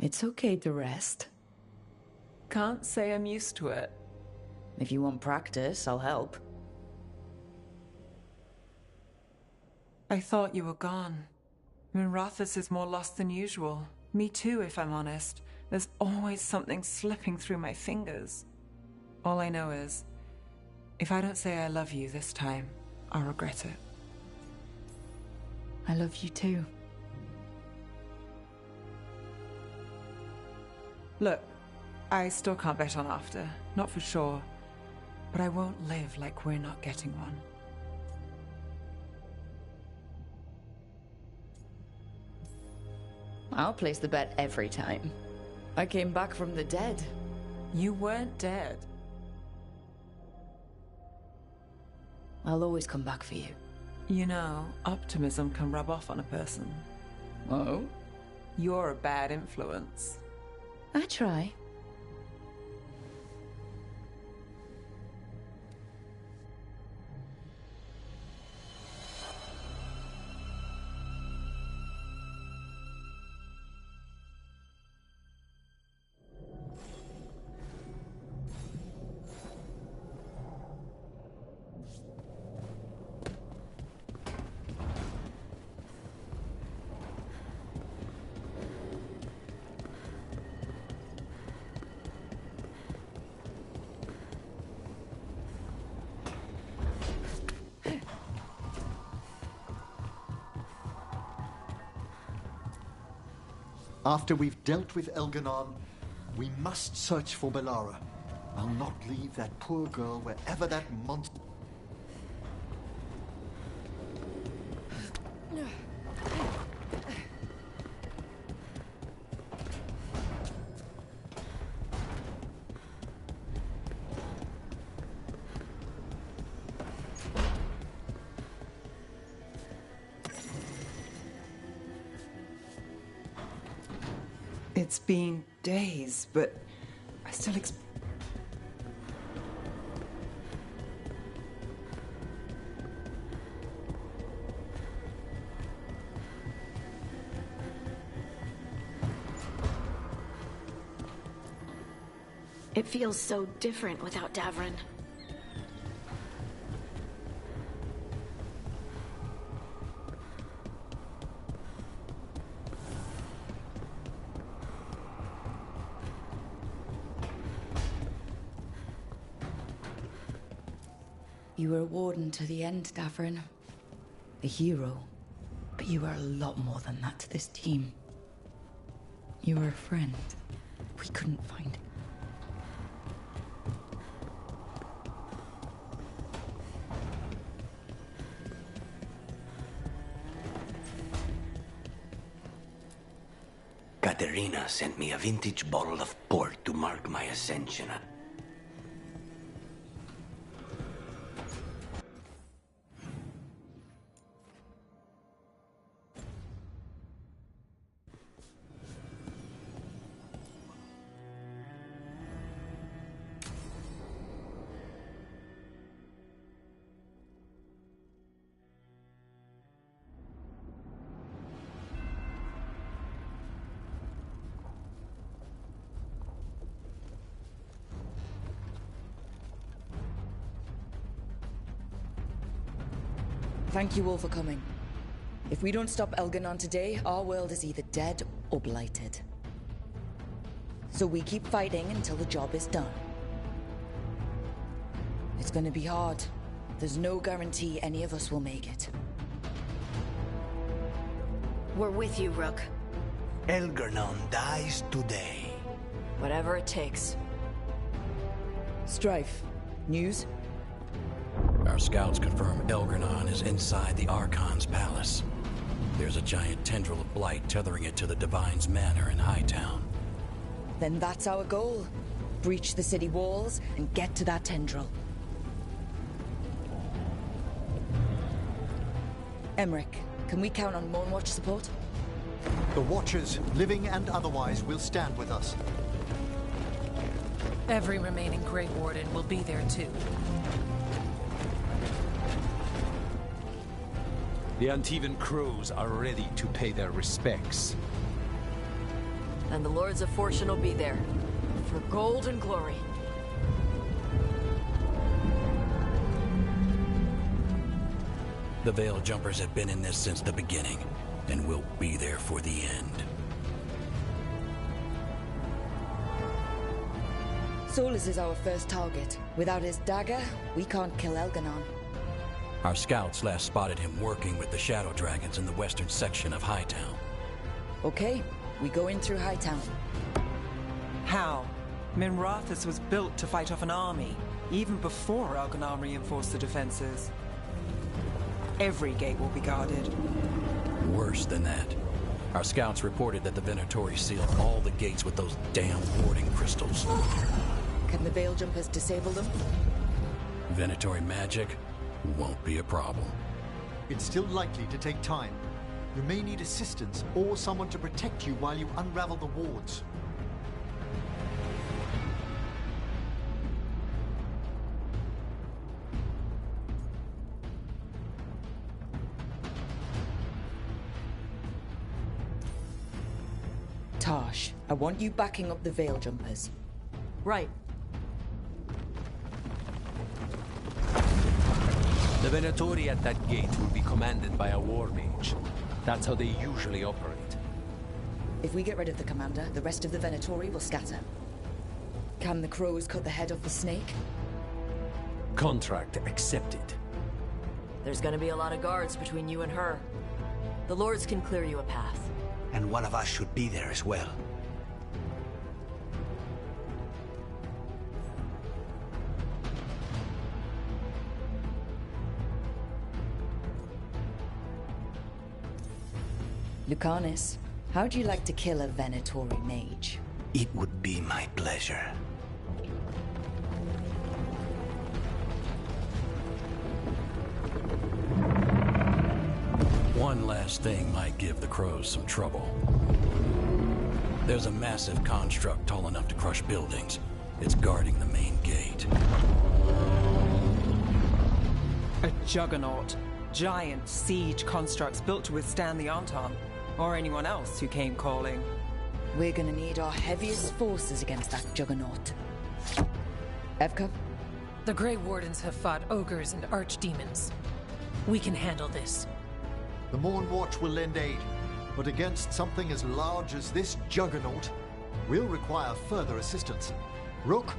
It's okay to rest. Can't say I'm used to it. If you want practice, I'll help. I thought you were gone. Mirathus is more lost than usual. Me too, if I'm honest. There's always something slipping through my fingers. All I know is, if I don't say I love you this time, I'll regret it. I love you too. Look, I still can't bet on after, not for sure. But I won't live like we're not getting one. I'll place the bet every time. I came back from the dead. You weren't dead. I'll always come back for you. You know, optimism can rub off on a person. Oh? You're a bad influence. I try. After we've dealt with Elganon, we must search for Bellara. I'll not leave that poor girl wherever that monster... It's been days, but I still It feels so different without Davrin. You were a warden to the end, Davrin. A hero. But you were a lot more than that to this team. You were a friend. We couldn't find it. Katerina sent me a vintage bottle of port to mark my ascension. Thank you all for coming. If we don't stop Elganon today, our world is either dead or blighted. So we keep fighting until the job is done. It's gonna be hard. There's no guarantee any of us will make it. We're with you, Rook. Elganon dies today. Whatever it takes. Strife, news? Our scouts confirm Elganon is inside the Archon's palace. There's a giant tendril of blight tethering it to the Divine's manor in Hightown. Then that's our goal. Breach the city walls and get to that tendril. Emmerich, can we count on Moonwatch support? The Watchers, living and otherwise, will stand with us. Every remaining Grey Warden will be there too. The Antivan crows are ready to pay their respects. And the Lords of Fortune will be there. For gold and glory. The Veil Jumpers have been in this since the beginning, and will be there for the end. Solus is our first target. Without his dagger, we can't kill Elganon. Our scouts last spotted him working with the Shadow Dragons in the western section of Hightown. Okay, we go in through Hightown. How? Minrathus was built to fight off an army, even before Elganon reinforced the defenses. Every gate will be guarded. Worse than that. Our scouts reported that the Venatori sealed all the gates with those damn warding crystals. Can the Veil Jumpers disable them? Venatori magic won't be a problem. It's still likely to take time. You may need assistance or someone to protect you while you unravel the wards. Tarsh, I want you backing up the Veil Jumpers. Right. The Venatori at that gate will be commanded by a war mage. That's how they usually operate. If we get rid of the commander, the rest of the Venatori will scatter. Can the crows cut the head off the snake? Contract accepted. There's gonna be a lot of guards between you and her. The Lords can clear you a path. And one of us should be there as well. Lucanus, how'd you like to kill a Venatori mage? It would be my pleasure. One last thing might give the crows some trouble. There's a massive construct tall enough to crush buildings. It's guarding the main gate. A juggernaut. Giant siege constructs built to withstand the Anton, or anyone else who came calling. We're gonna need our heaviest forces against that juggernaut. Evka? The Grey Wardens have fought ogres and archdemons. We can handle this. The Morn Watch will lend aid, but against something as large as this juggernaut, we'll require further assistance. Rook?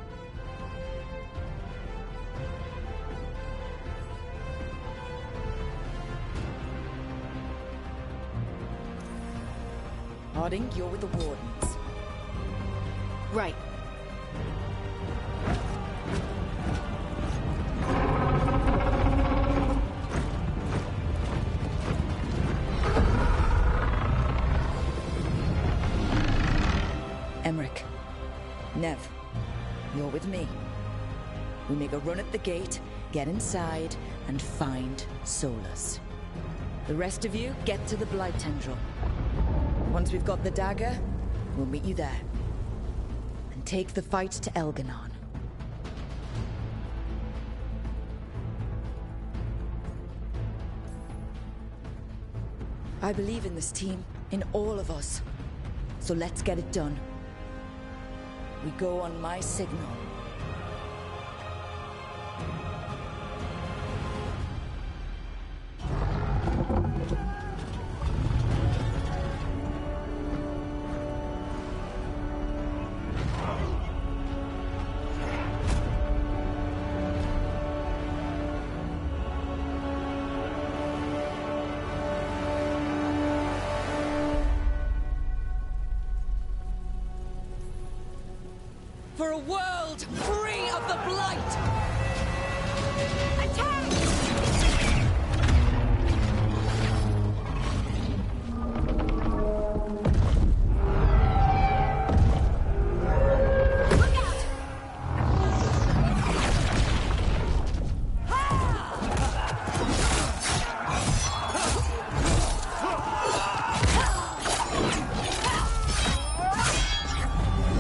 Harding, you're with the Wardens. Right. Emmerich. Nev, you're with me. We make a run at the gate, get inside, and find Solus. The rest of you, get to the Blight Tendril. Once we've got the dagger, we'll meet you there. And take the fight to Elganon. I believe in this team, in all of us. So let's get it done. We go on my signal. For a world free of the Blight! Attack! Look out!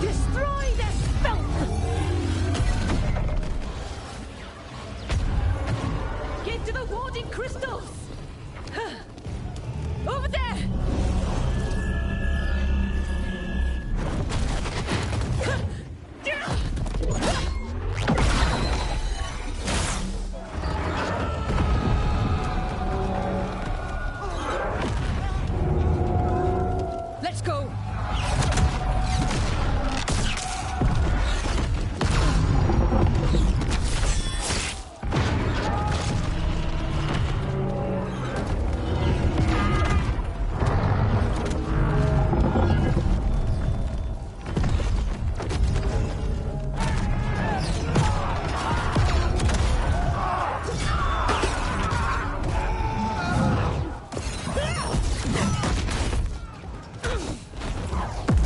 Destroy this filth! go!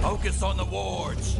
Focus on the wards.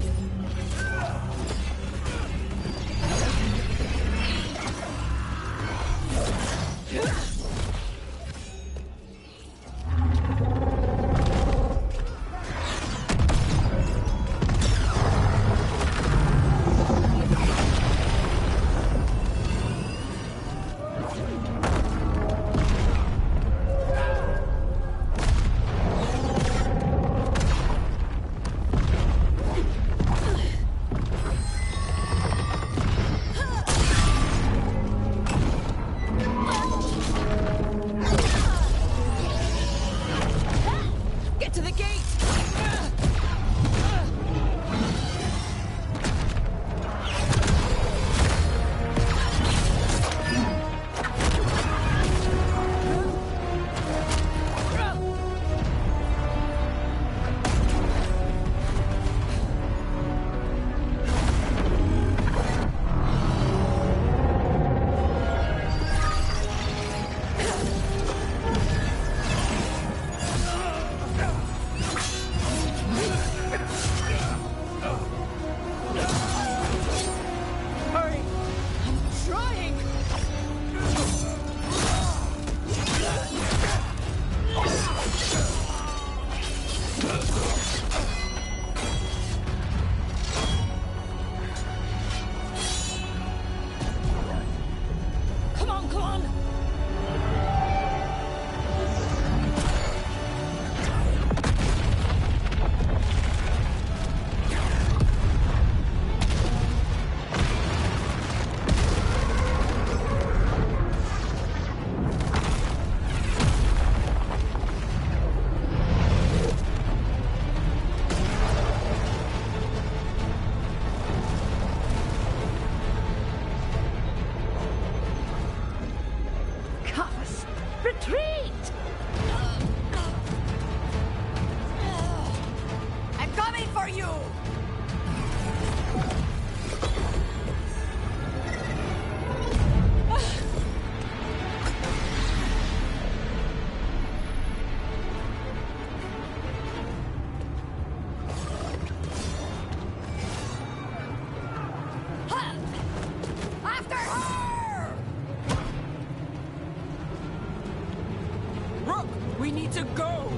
We need to go!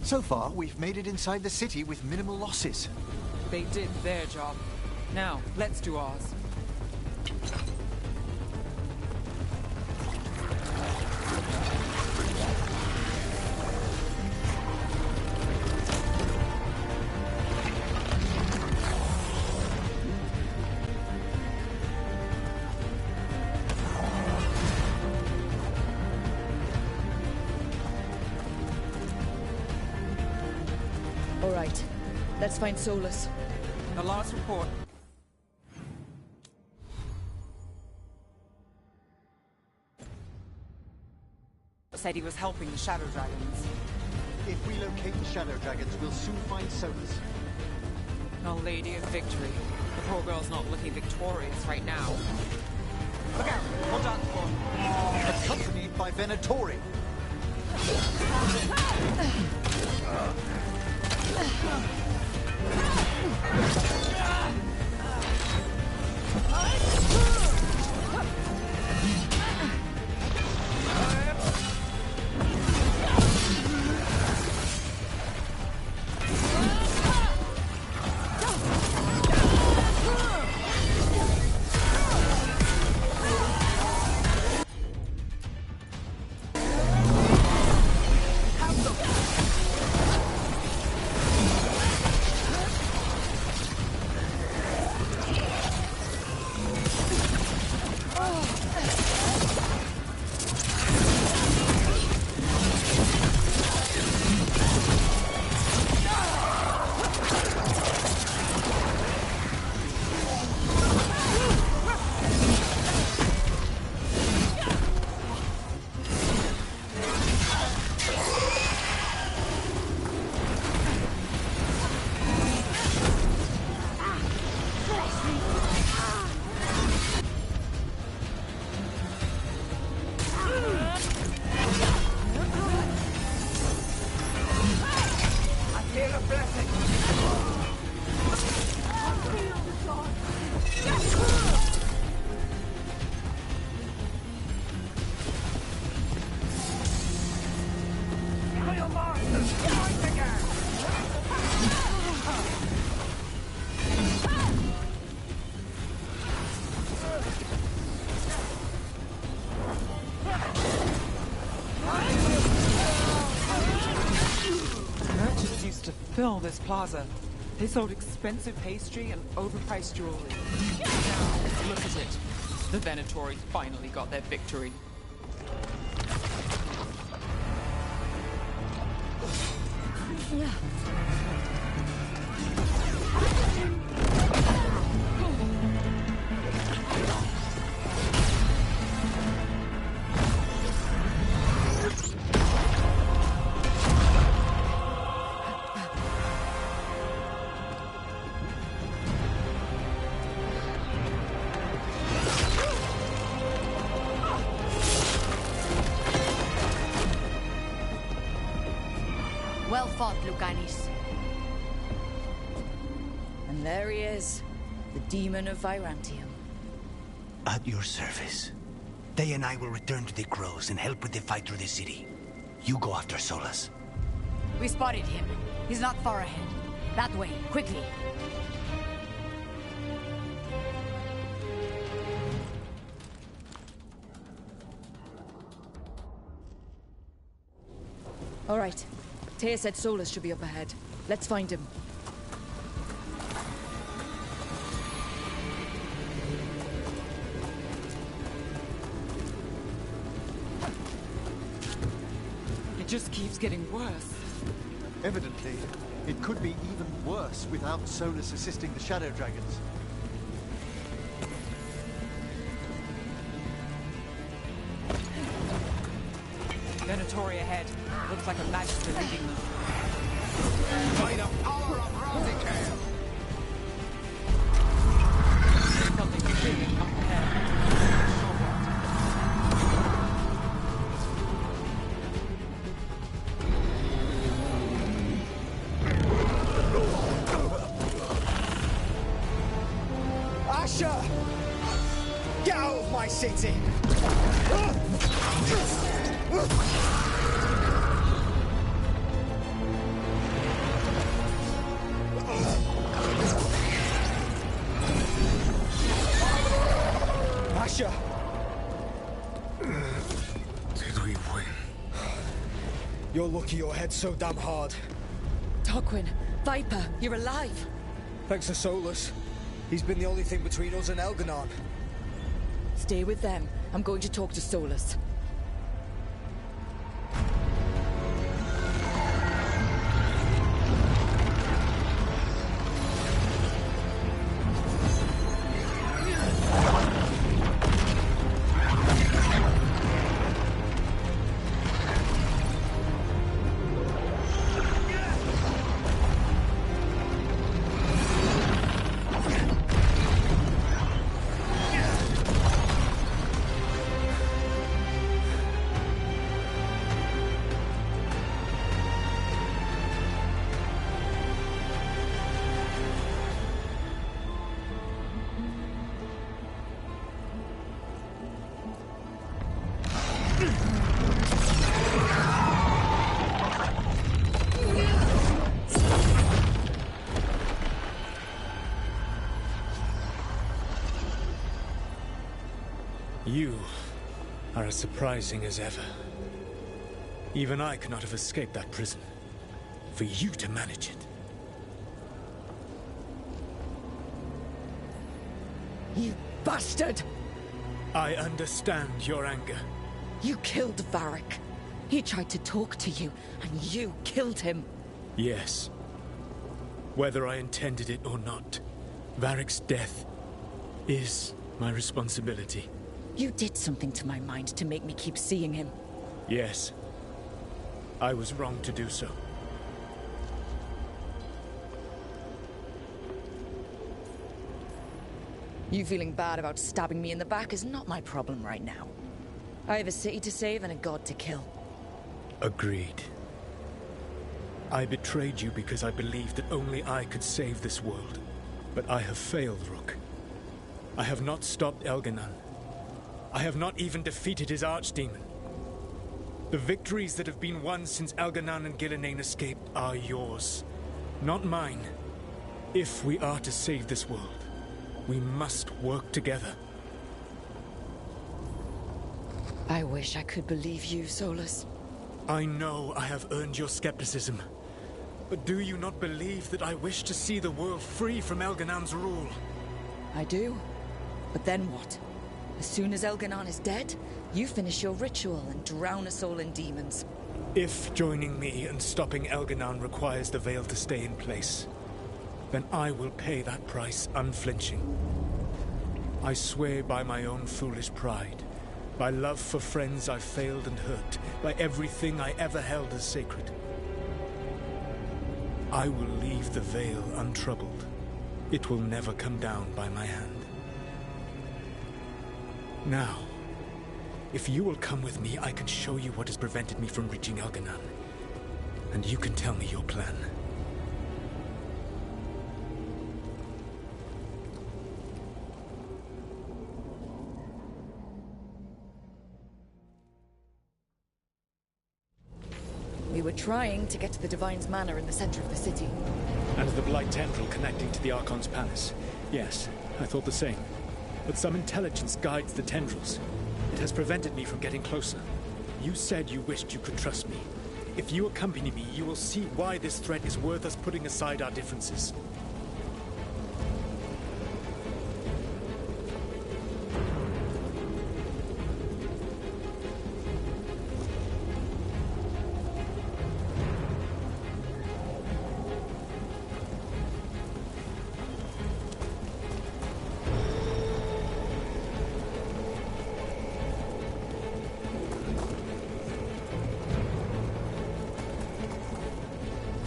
So far, we've made it inside the city with minimal losses. They did their job. Now, let's do ours. All right, let's find Solus. The last report. Said he was helping the Shadow Dragons. If we locate the Shadow Dragons, we'll soon find Solus. Our Lady of Victory. The poor girl's not looking victorious right now. Look out! Hold on for... Accompanied by Venatori. fill this plaza. They sold expensive pastry and overpriced jewelry. Now, look at it. The Venatories finally got their victory. Well fought, Lucanis. And there he is, the demon of Virantium. At your service. They and I will return to the Crows and help with the fight through the city. You go after Solus. We spotted him. He's not far ahead. That way, quickly. All right. Taya said Solus should be up ahead. Let's find him. It just keeps getting worse. Evidently, it could be even worse without Solus assisting the Shadow Dragons. Venatori ahead. Looks like a magister leading them. By the power of Rosicare! Something big up ahead. Asher! Get out of my city! Asher! Did we win? You're lucky your head's so damn hard. Tarquin, Viper, you're alive. Thanks to Solus. He's been the only thing between us and Elganon. Stay with them. I'm going to talk to Solus. You are as surprising as ever. Even I could not have escaped that prison. For you to manage it. You bastard! I understand your anger. You killed Varric. He tried to talk to you, and you killed him. Yes. Whether I intended it or not, Varric's death is my responsibility. You did something to my mind to make me keep seeing him. Yes. I was wrong to do so. You feeling bad about stabbing me in the back is not my problem right now. I have a city to save and a god to kill. Agreed. I betrayed you because I believed that only I could save this world. But I have failed, Rook. I have not stopped Elganon. I have not even defeated his archdemon. The victories that have been won since Elganon and Gillenane escaped are yours, not mine. If we are to save this world, we must work together. I wish I could believe you, Solus. I know I have earned your skepticism, But do you not believe that I wish to see the world free from Elganan's rule? I do. But then what? As soon as Elganan is dead, you finish your ritual and drown us all in demons. If joining me and stopping Elganan requires the Veil to stay in place, then I will pay that price unflinching. I swear by my own foolish pride, by love for friends I failed and hurt, by everything I ever held as sacred. I will leave the Veil untroubled. It will never come down by my hand. Now, if you will come with me, I can show you what has prevented me from reaching Elganan. And you can tell me your plan. We were trying to get to the Divine's Manor in the center of the city. And the Blight Tendril connecting to the Archon's palace. Yes, I thought the same. But some intelligence guides the tendrils. It has prevented me from getting closer. You said you wished you could trust me. If you accompany me, you will see why this threat is worth us putting aside our differences.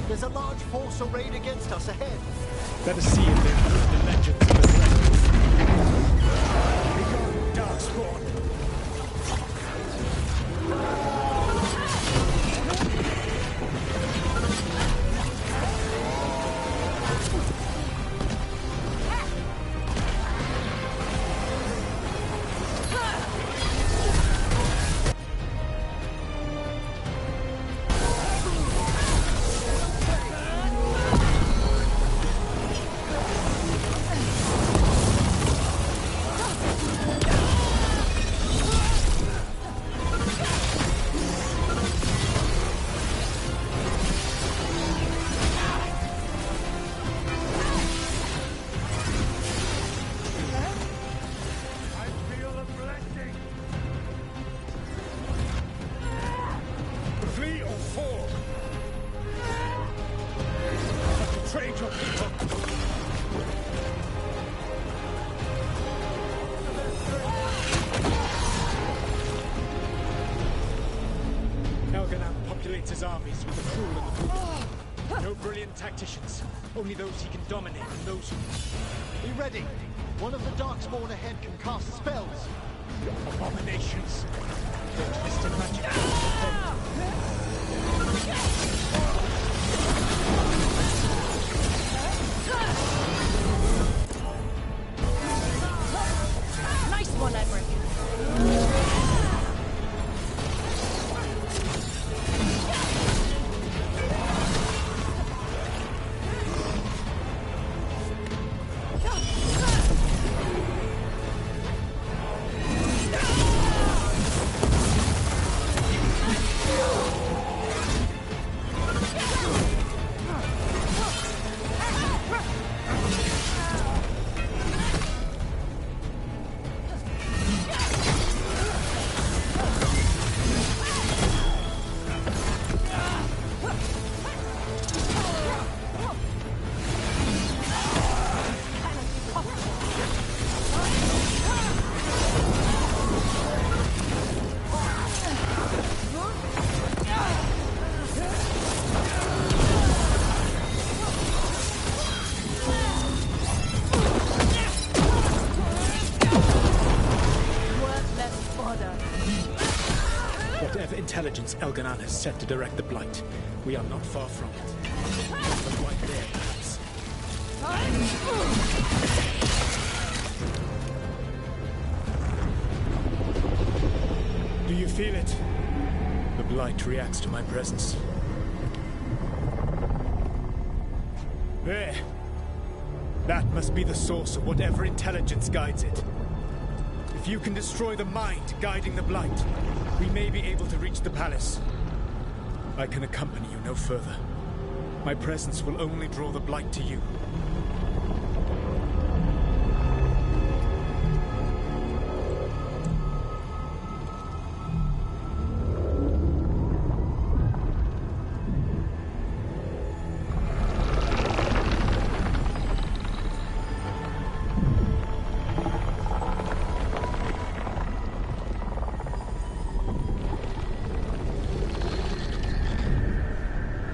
There's a large force arrayed against us ahead. Let us see if they prove the legends of the threat. Begone, Darkspawn! His armies with the cruel and the brutal. No brilliant tacticians, only those he can dominate and those who... Be ready! One of the Darkspawn ahead can cast spells! Abominations! Their twisted magic... Nice one, Emmerich! Intelligence Elganan has set to direct the Blight. We are not far from it. But right there, perhaps. Do you feel it? The Blight reacts to my presence. There. That must be the source of whatever intelligence guides it. If you can destroy the mind guiding the Blight, we may be able to reach the palace. I can accompany you no further. My presence will only draw the Blight to you.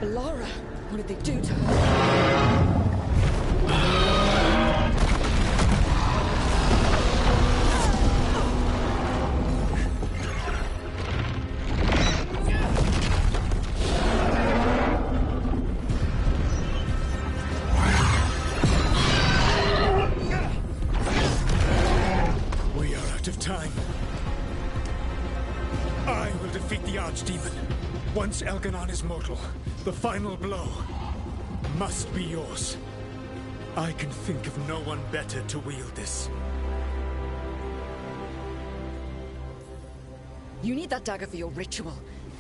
Laura, what did they do to her? We are out of time. I will defeat the Archdemon. Once Elganon is mortal, the final blow must be yours. I can think of no one better to wield this. You need that dagger for your ritual.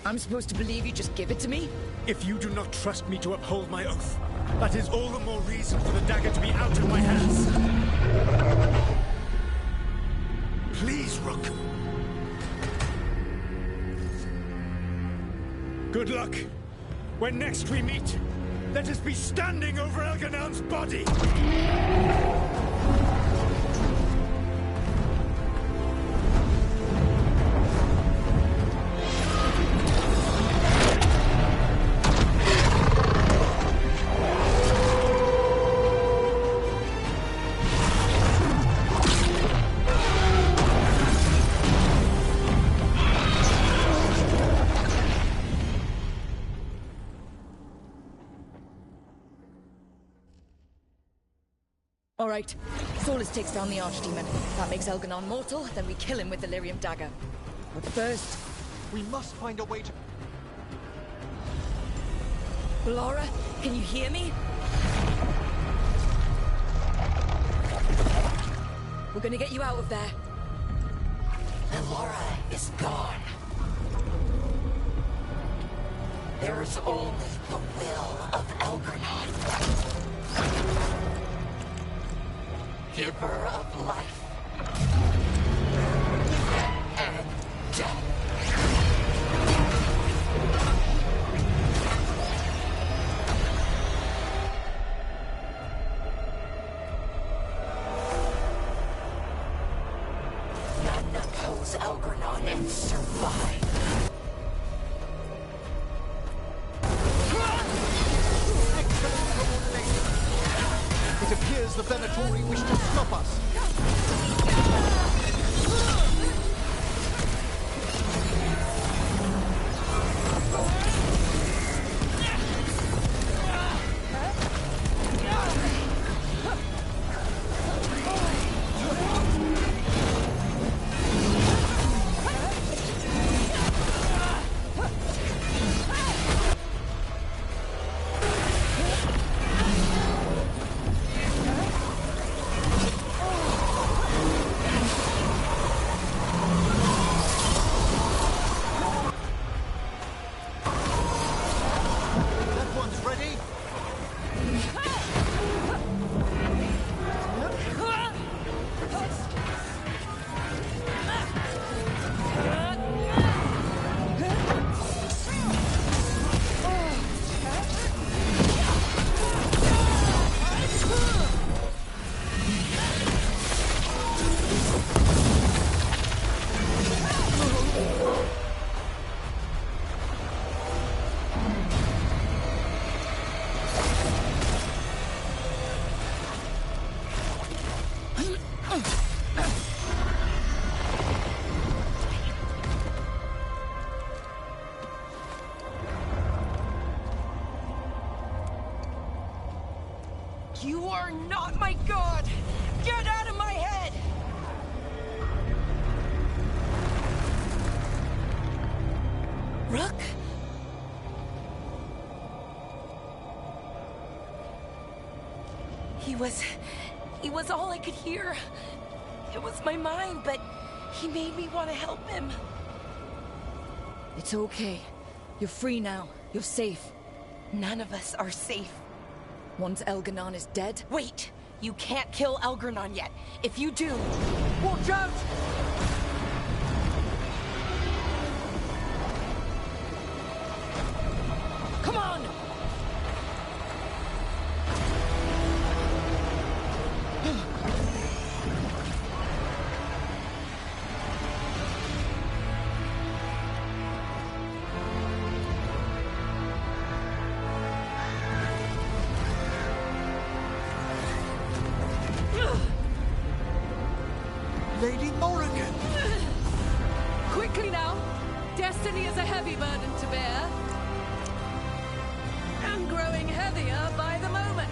I'm supposed to believe you just give it to me? If you do not trust me to uphold my oath, that is all the more reason for the dagger to be out of my hands. Please, Rook. Good luck. When next we meet, let us be standing over Elganon's body! All right. Solus takes down the Archdemon. That makes Elganon mortal, then we kill him with the Lyrium dagger. But first, we must find a way to... Laura, can you hear me? We're gonna get you out of there. Laura is gone. There is only the will of Elganon. Giver of life and death. None oppose Elganon and survive. It appears the Venatori wish to stop us. You are not my god! Get out of my head! Rook? He was all I could hear. It was my mind, but he made me want to help him. It's okay. You're free now. You're safe. None of us are safe. Once Elganon is dead? Wait! You can't kill Elgarnon yet. If you do... Watch out! Come on! Lady Morrigan! Quickly now! Destiny is a heavy burden to bear. And growing heavier by the moment.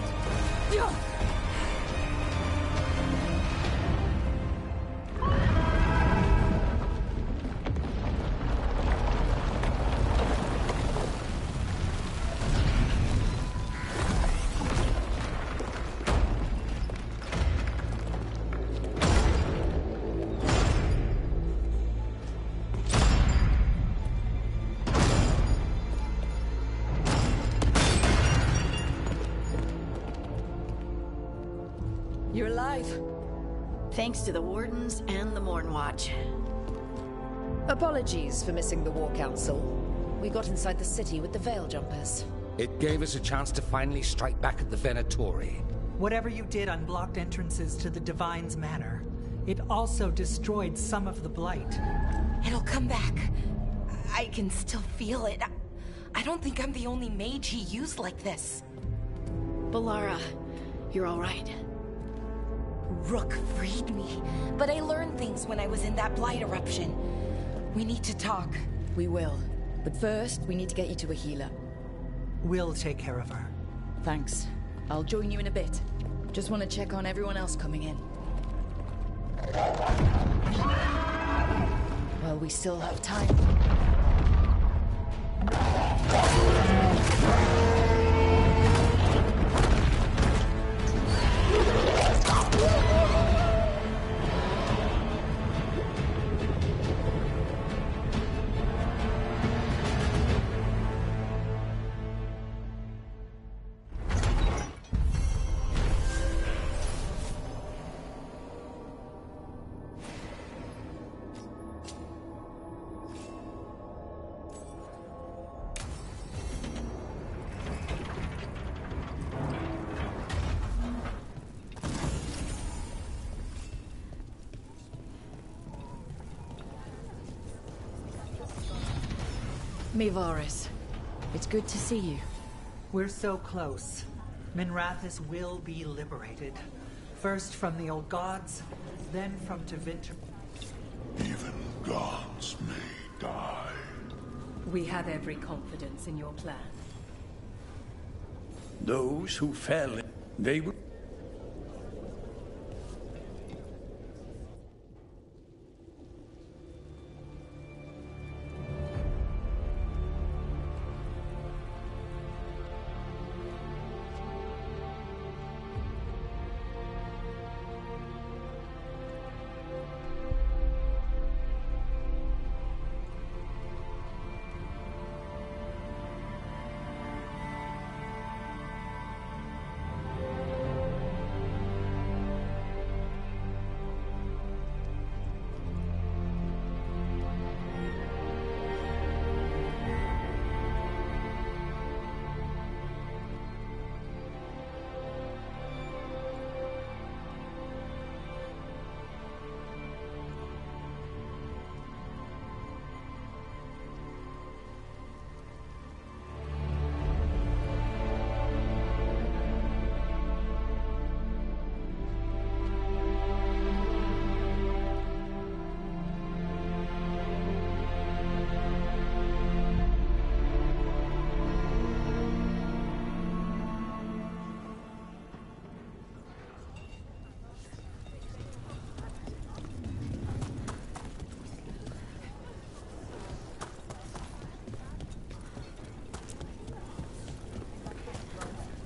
You're alive. Thanks to the Wardens and the Mornwatch. Apologies for missing the War Council. We got inside the city with the Veil Jumpers. It gave us a chance to finally strike back at the Venatori. Whatever you did unblocked entrances to the Divine's Manor. It also destroyed some of the Blight. It'll come back. I can still feel it. I don't think I'm the only mage he used like this. Balara, you're all right. Rook freed me, but I learned things when I was in that Blight eruption. We need to talk. We will. But first, we need to get you to a healer. We'll take care of her. Thanks. I'll join you in a bit. Just want to check on everyone else coming in. Well, we still have time. Mivaris, it's good to see you. We're so close. Minrathis will be liberated. First from the old gods, then from Tevinter. Even gods may die. We have every confidence in your plan. Those who fell, they will...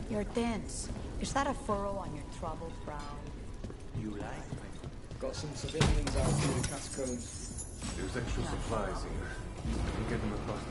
You're dense. Is that a furrow on your troubled brow? You like? Got some civilians out through the Cascodes. There's extra supplies here. You can get them across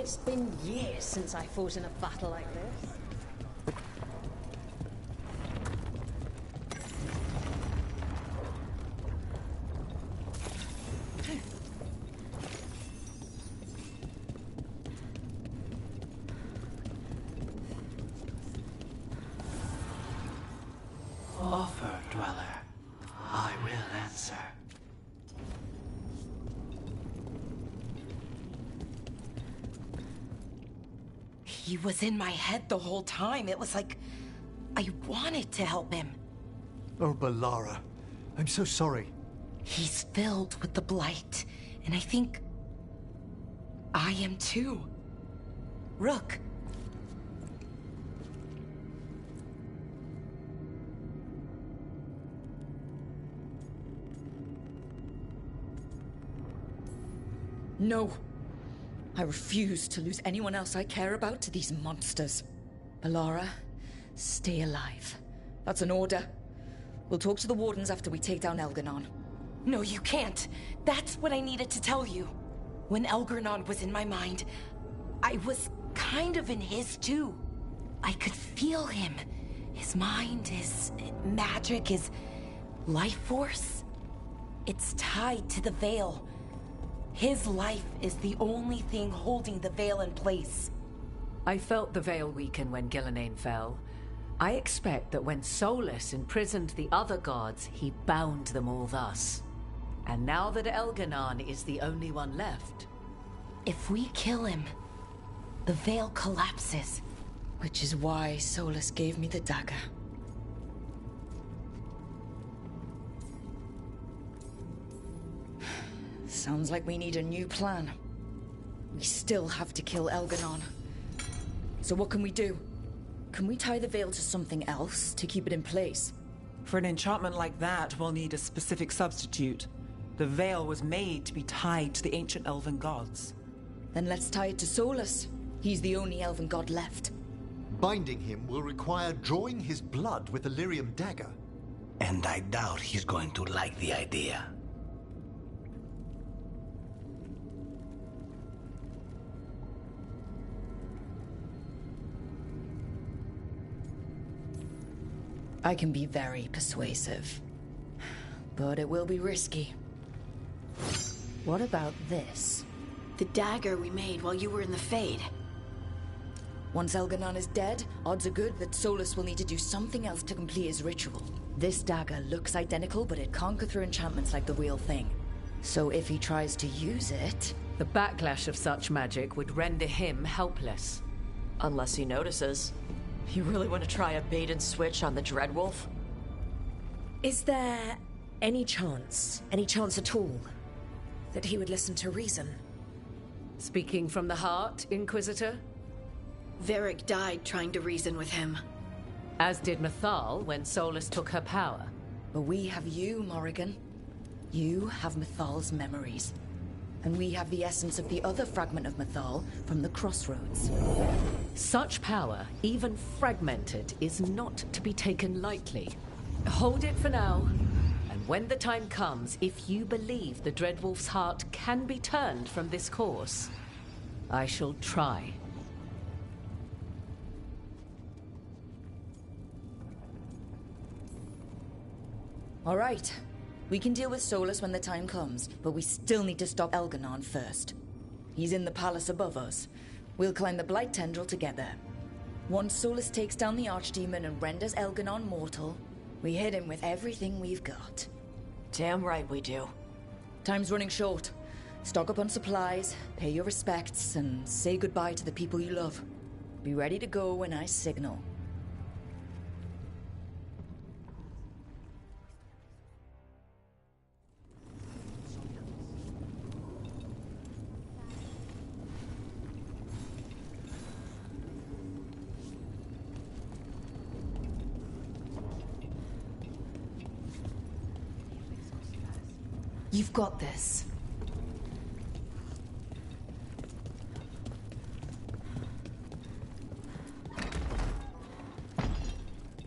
It's been years since I fought in a battle like this. Offer, dweller. I will answer. He was in my head the whole time. It was like I wanted to help him. Oh, Balara. I'm so sorry. He's filled with the blight, and I think I am too. Rook. No. I refuse to lose anyone else I care about to these monsters. Balara, stay alive. That's an order. We'll talk to the Wardens after we take down Elganon. No, you can't. That's what I needed to tell you. When Elganon was in my mind, I was kind of in his too. I could feel him. His mind, his magic, his life force. It's tied to the Veil. His life is the only thing holding the Veil in place. I felt the Veil weaken when Gillenane fell. I expect that when Solus imprisoned the other gods, he bound them all thus. And now that Elganon is the only one left... If we kill him, the Veil collapses. Which is why Solus gave me the dagger. Sounds like we need a new plan. We still have to kill Elganon. So what can we do? Can we tie the Veil to something else to keep it in place? For an enchantment like that, we'll need a specific substitute. The Veil was made to be tied to the ancient elven gods. Then let's tie it to Solus. He's the only elven god left. Binding him will require drawing his blood with the lyrium dagger. And I doubt he's going to like the idea. I can be very persuasive, but it will be risky. What about this? The dagger we made while you were in the Fade. Once Elganon is dead, odds are good that Solus will need to do something else to complete his ritual. This dagger looks identical, but it can't go through enchantments like the real thing. So if he tries to use it... The backlash of such magic would render him helpless. Unless he notices. You really want to try a bait and switch on the Dreadwolf? Is there any chance at all, that he would listen to reason? Speaking from the heart, Inquisitor? Varric died trying to reason with him. As did Mythal when Solus took her power. But we have you, Morrigan. You have Mythal's memories. And we have the essence of the other fragment of Mythal from the Crossroads. Such power, even fragmented, is not to be taken lightly. Hold it for now. And when the time comes, if you believe the Dreadwolf's heart can be turned from this course, I shall try. All right. We can deal with Solus when the time comes, but we still need to stop Elganon first. He's in the palace above us. We'll climb the Blight Tendril together. Once Solus takes down the Archdemon and renders Elganon mortal, we hit him with everything we've got. Damn right we do. Time's running short. Stock up on supplies, pay your respects, and say goodbye to the people you love. Be ready to go when I signal. You've got this.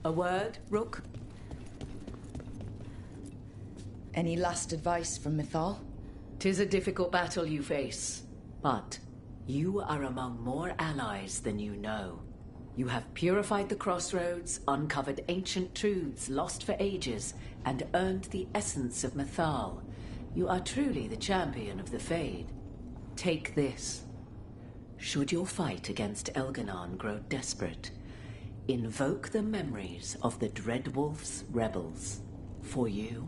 A word, Rook? Any last advice from Mythal? 'Tis a difficult battle you face, but You are among more allies than you know. You have purified the crossroads, uncovered ancient truths lost for ages, and earned the essence of Mythal. You are truly the champion of the Fade. Take this. Should your fight against Elganon grow desperate, invoke the memories of the Dreadwolf's rebels. For you,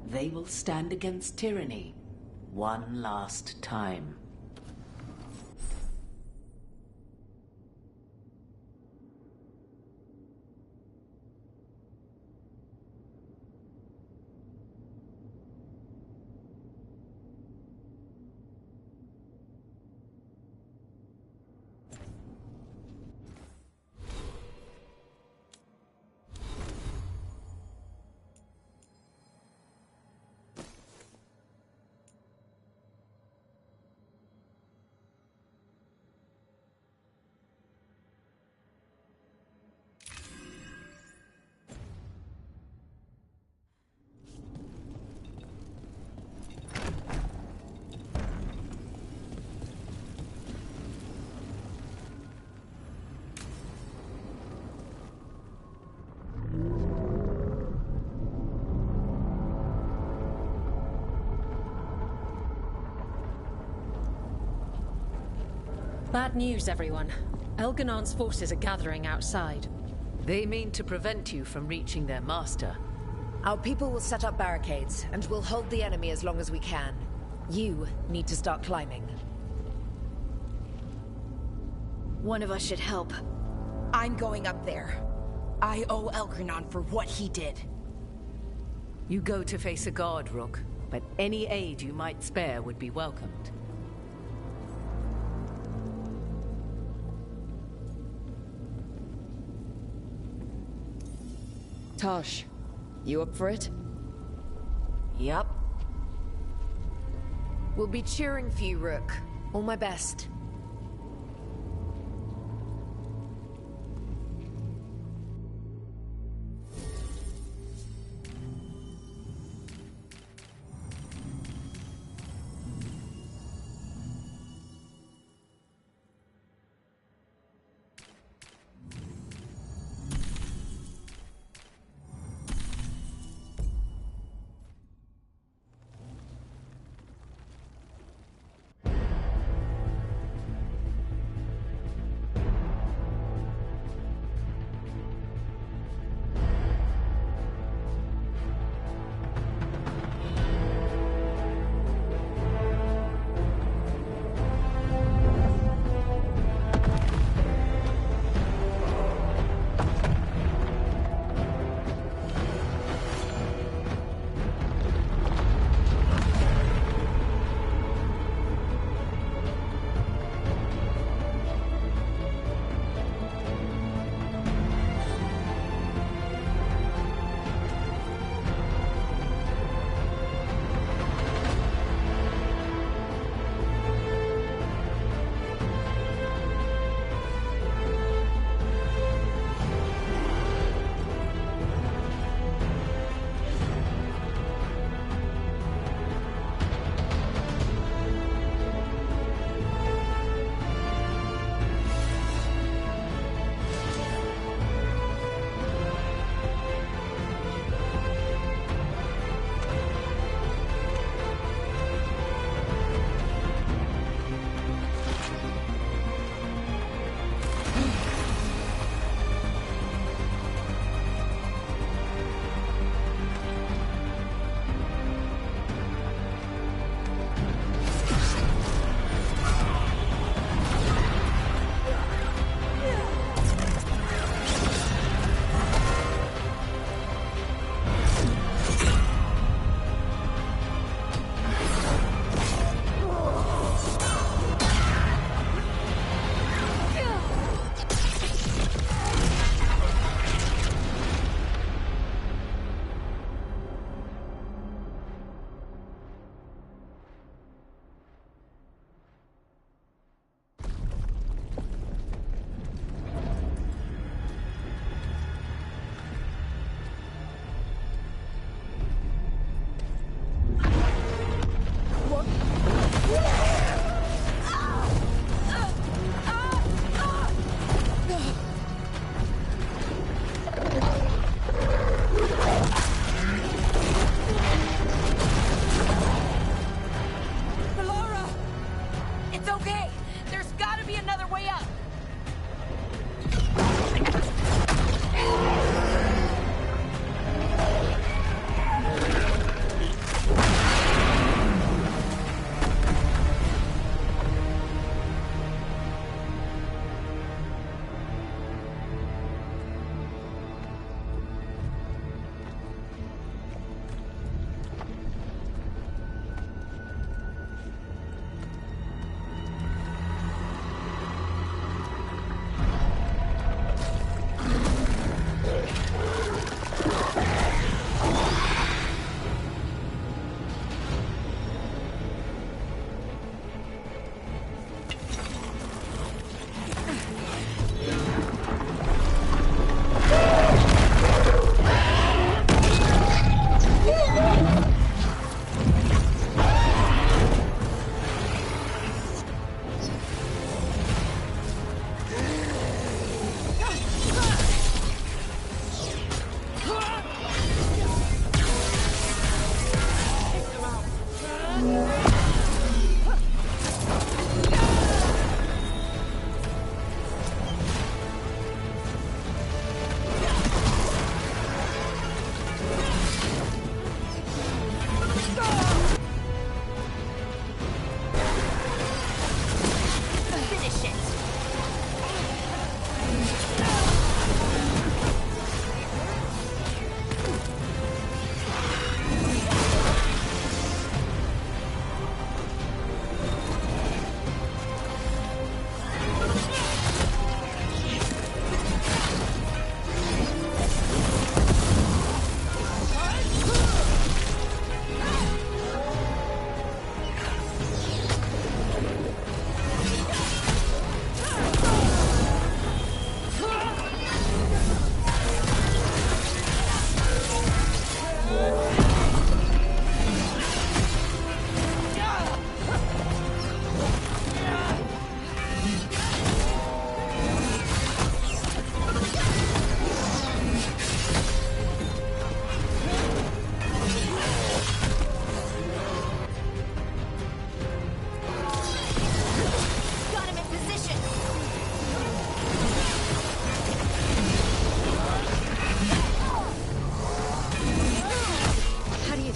they will stand against tyranny one last time. Bad news, everyone. Elganon's forces are gathering outside. They mean to prevent you from reaching their master. Our people will set up barricades, and we'll hold the enemy as long as we can. You need to start climbing. One of us should help. I'm going up there. I owe Elganon for what he did. You go to face a guard, Rook, but any aid you might spare would be welcomed. Tosh, you up for it? Yup. We'll be cheering for you, Rook. All my best.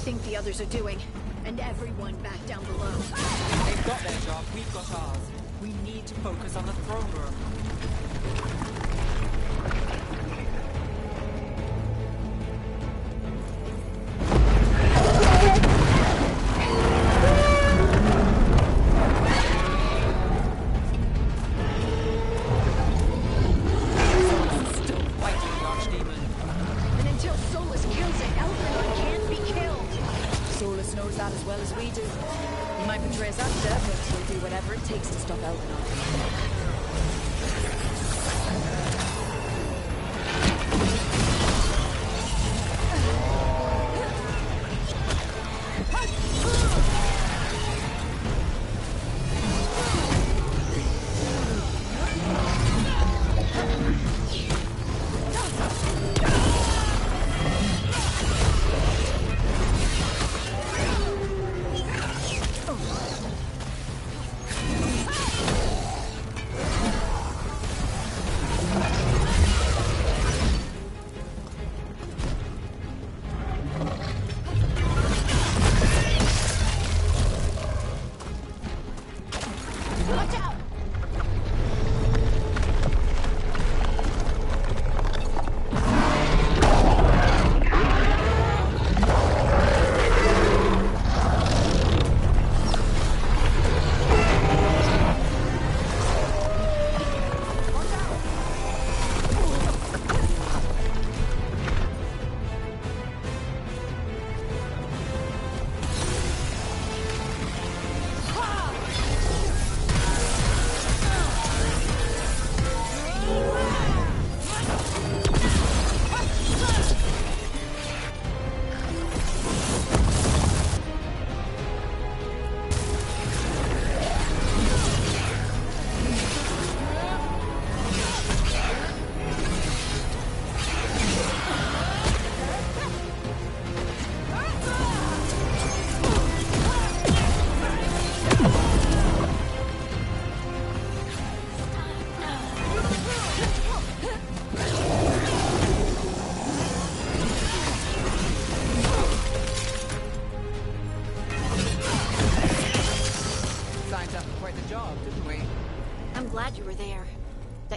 think the others are doing. And everyone back down below. They've got their job, we've got ours. We need to focus on the throne room.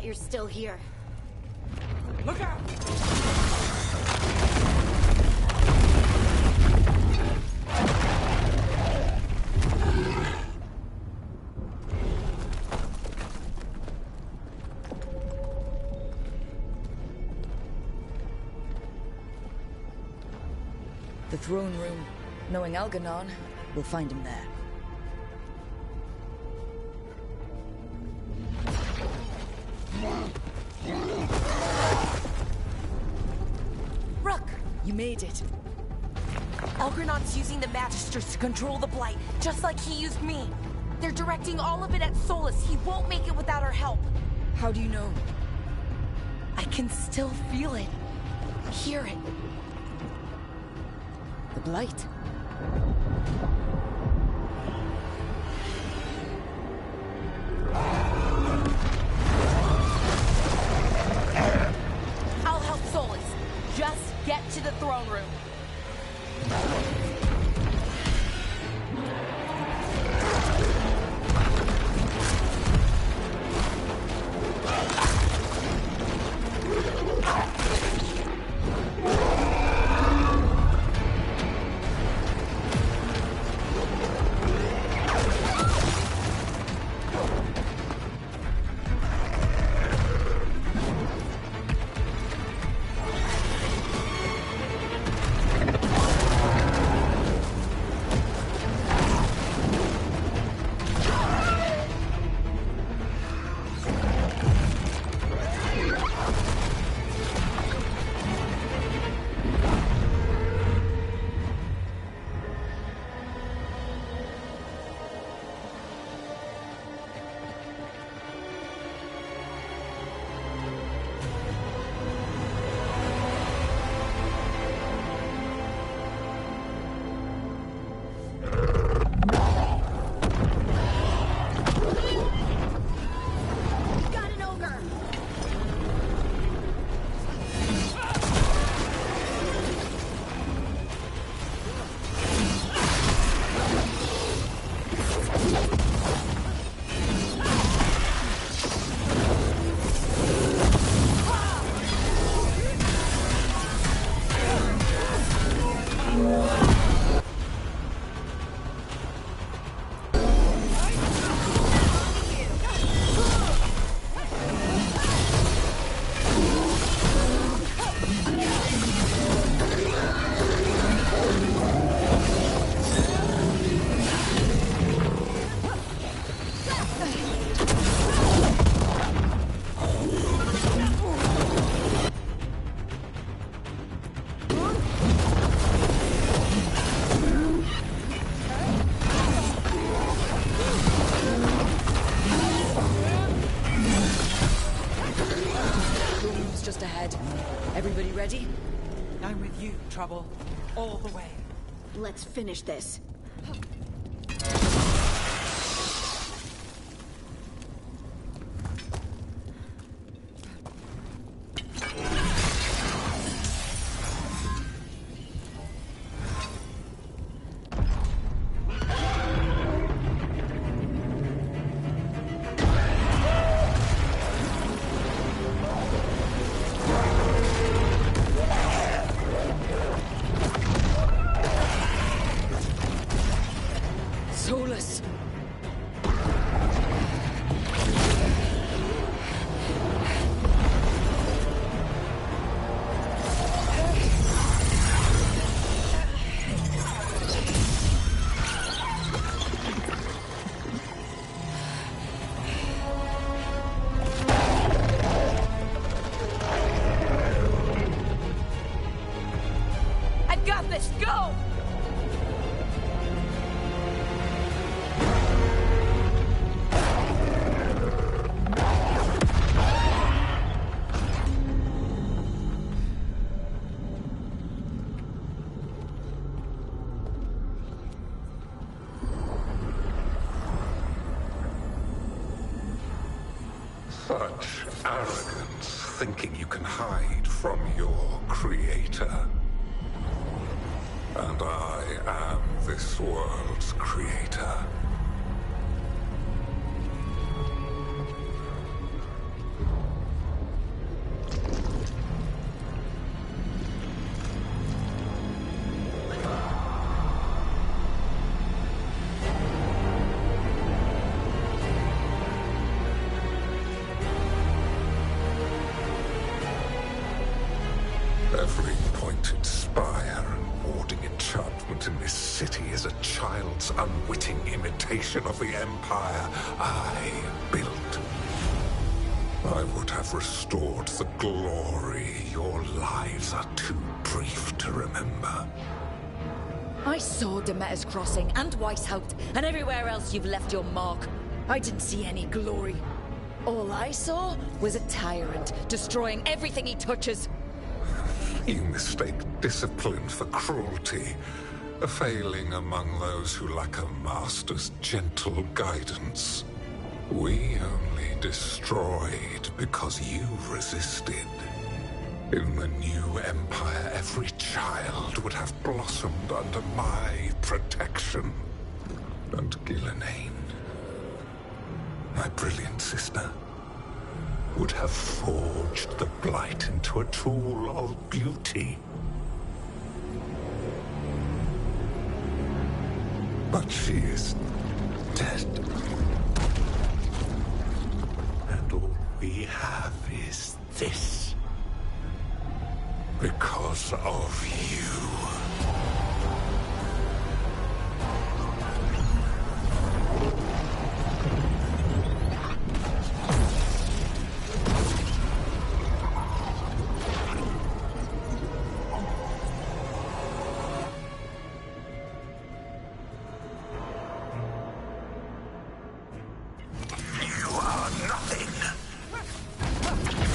You're still here. Look out! The throne room. Knowing Algernon, we'll find him there. Rook! You made it. Algernon's using the Magisters to control the Blight, just like he used me. They're directing all of it at Solus. He won't make it without our help. How do you know? I can still feel it. Hear it. The Blight. I'll help Solus. Just get to the throne room. Everybody ready? I'm with you, Trouble. All the way. Let's finish this. Solus! I've got this! Go! Such arrogance, thinking you can hide from your creator. And I am this world's creator. Every pointed spire and warding enchantment in this city is a child's unwitting imitation of the empire I built. I would have restored the glory. Your lives are too brief to remember. I saw Demeter's Crossing and Weishaupt and everywhere else you've left your mark. I didn't see any glory. All I saw was a tyrant destroying everything he touches. You mistake discipline for cruelty, a failing among those who lack a master's gentle guidance. We only destroyed because you resisted. In the new empire, every child would have blossomed under my protection. And Gillenane, my brilliant sister, would have forged the Blight into a tool of beauty. But she is dead. And all we have is this. Because of you.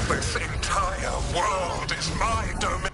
This entire world is my domain.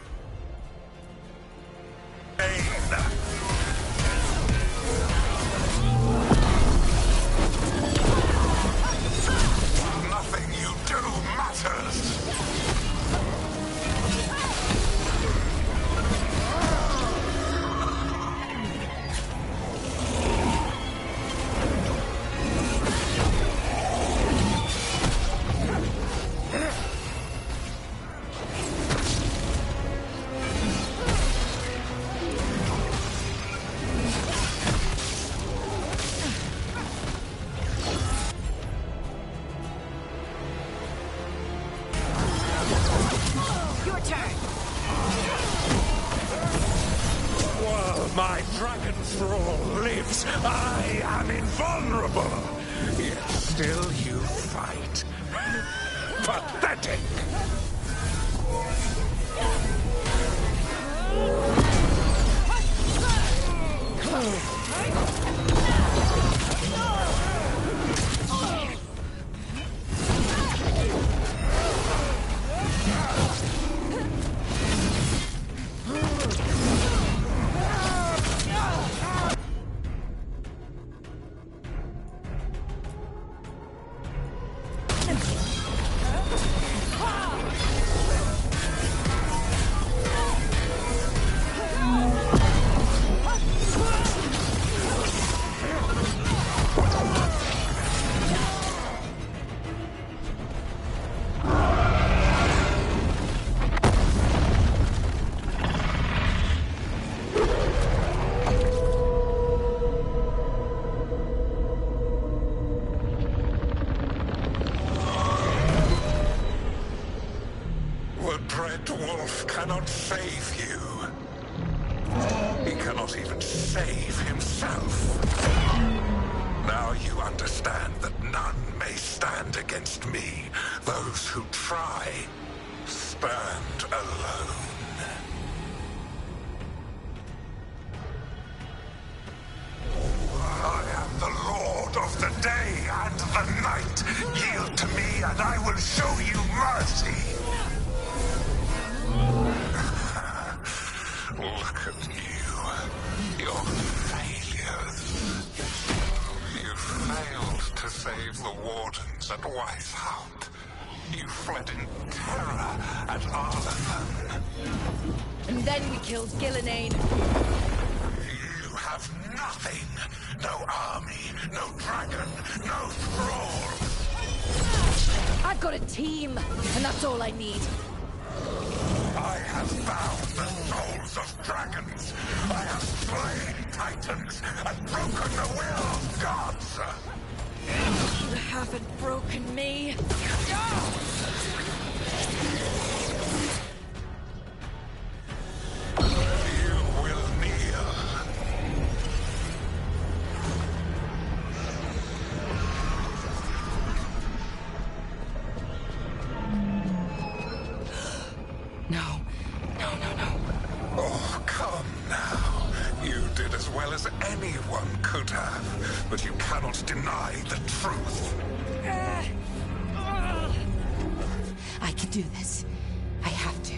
My dragon thrall lives. I am invulnerable. Yet still you fight. Pathetic! Cannot save you. He cannot even save himself. Now you understand that none may stand against me. Those who try stand alone. I am the Lord of the day and the night. Yield to me and I will show you mercy. Look at you. Your failures. You failed to save the wardens at Weisshaupt. You fled in terror at Arlathan. And then we killed Gillenane. You have nothing. No army, no dragon, no thrall. I've got a team, and that's all I need. I have bound the souls of dragons. I have slain titans and broken the will of gods. You haven't broken me. You will kneel. No. Oh, come now. You did as well as anyone could have, but you cannot deny the truth. I can do this. I have to.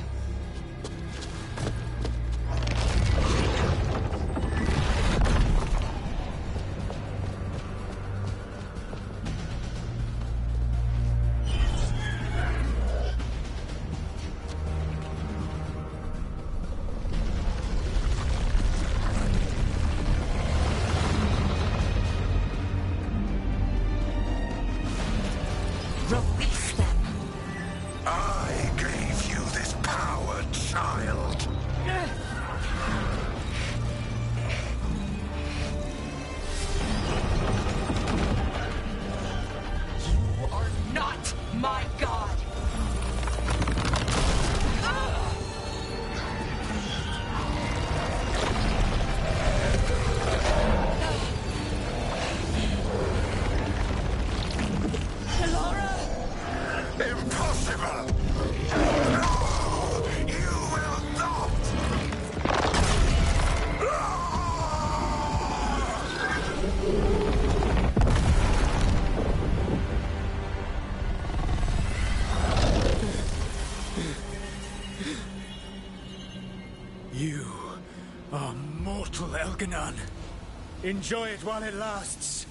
Release them. I gave you this power, child. You are not my god. Impossible! No! You will not! You are mortal, Elganon. Enjoy it while it lasts.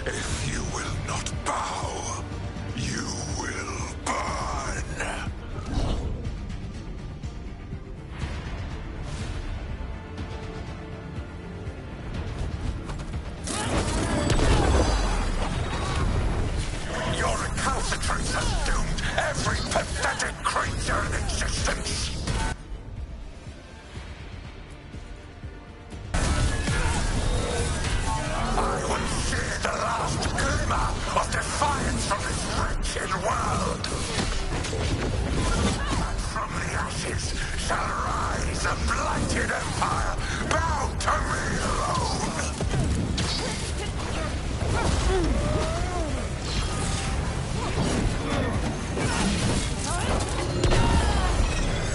If you will not bow, you will burn. Your recalcitrance has doomed every pathetic creature in existence. I will see the last glimmer of defiance from this wretched world. And from is a blighted empire bound to me alone!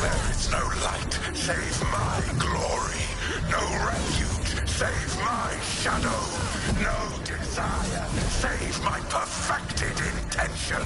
There is no light save my glory, no refuge save my shadow, no desire save my perfected intention.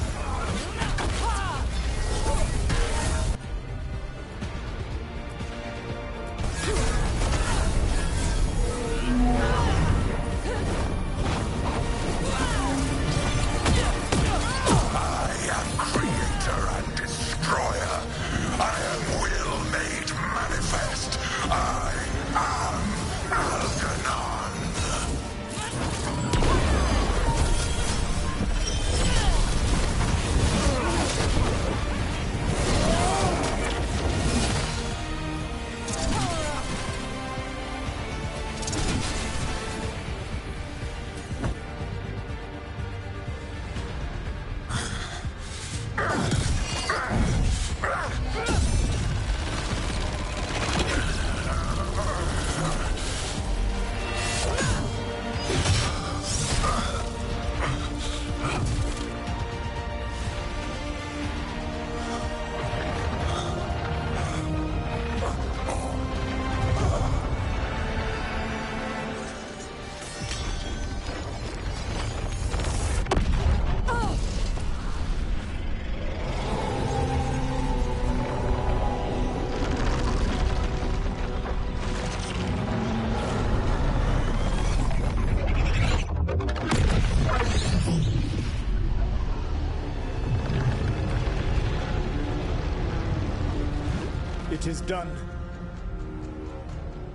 It is done.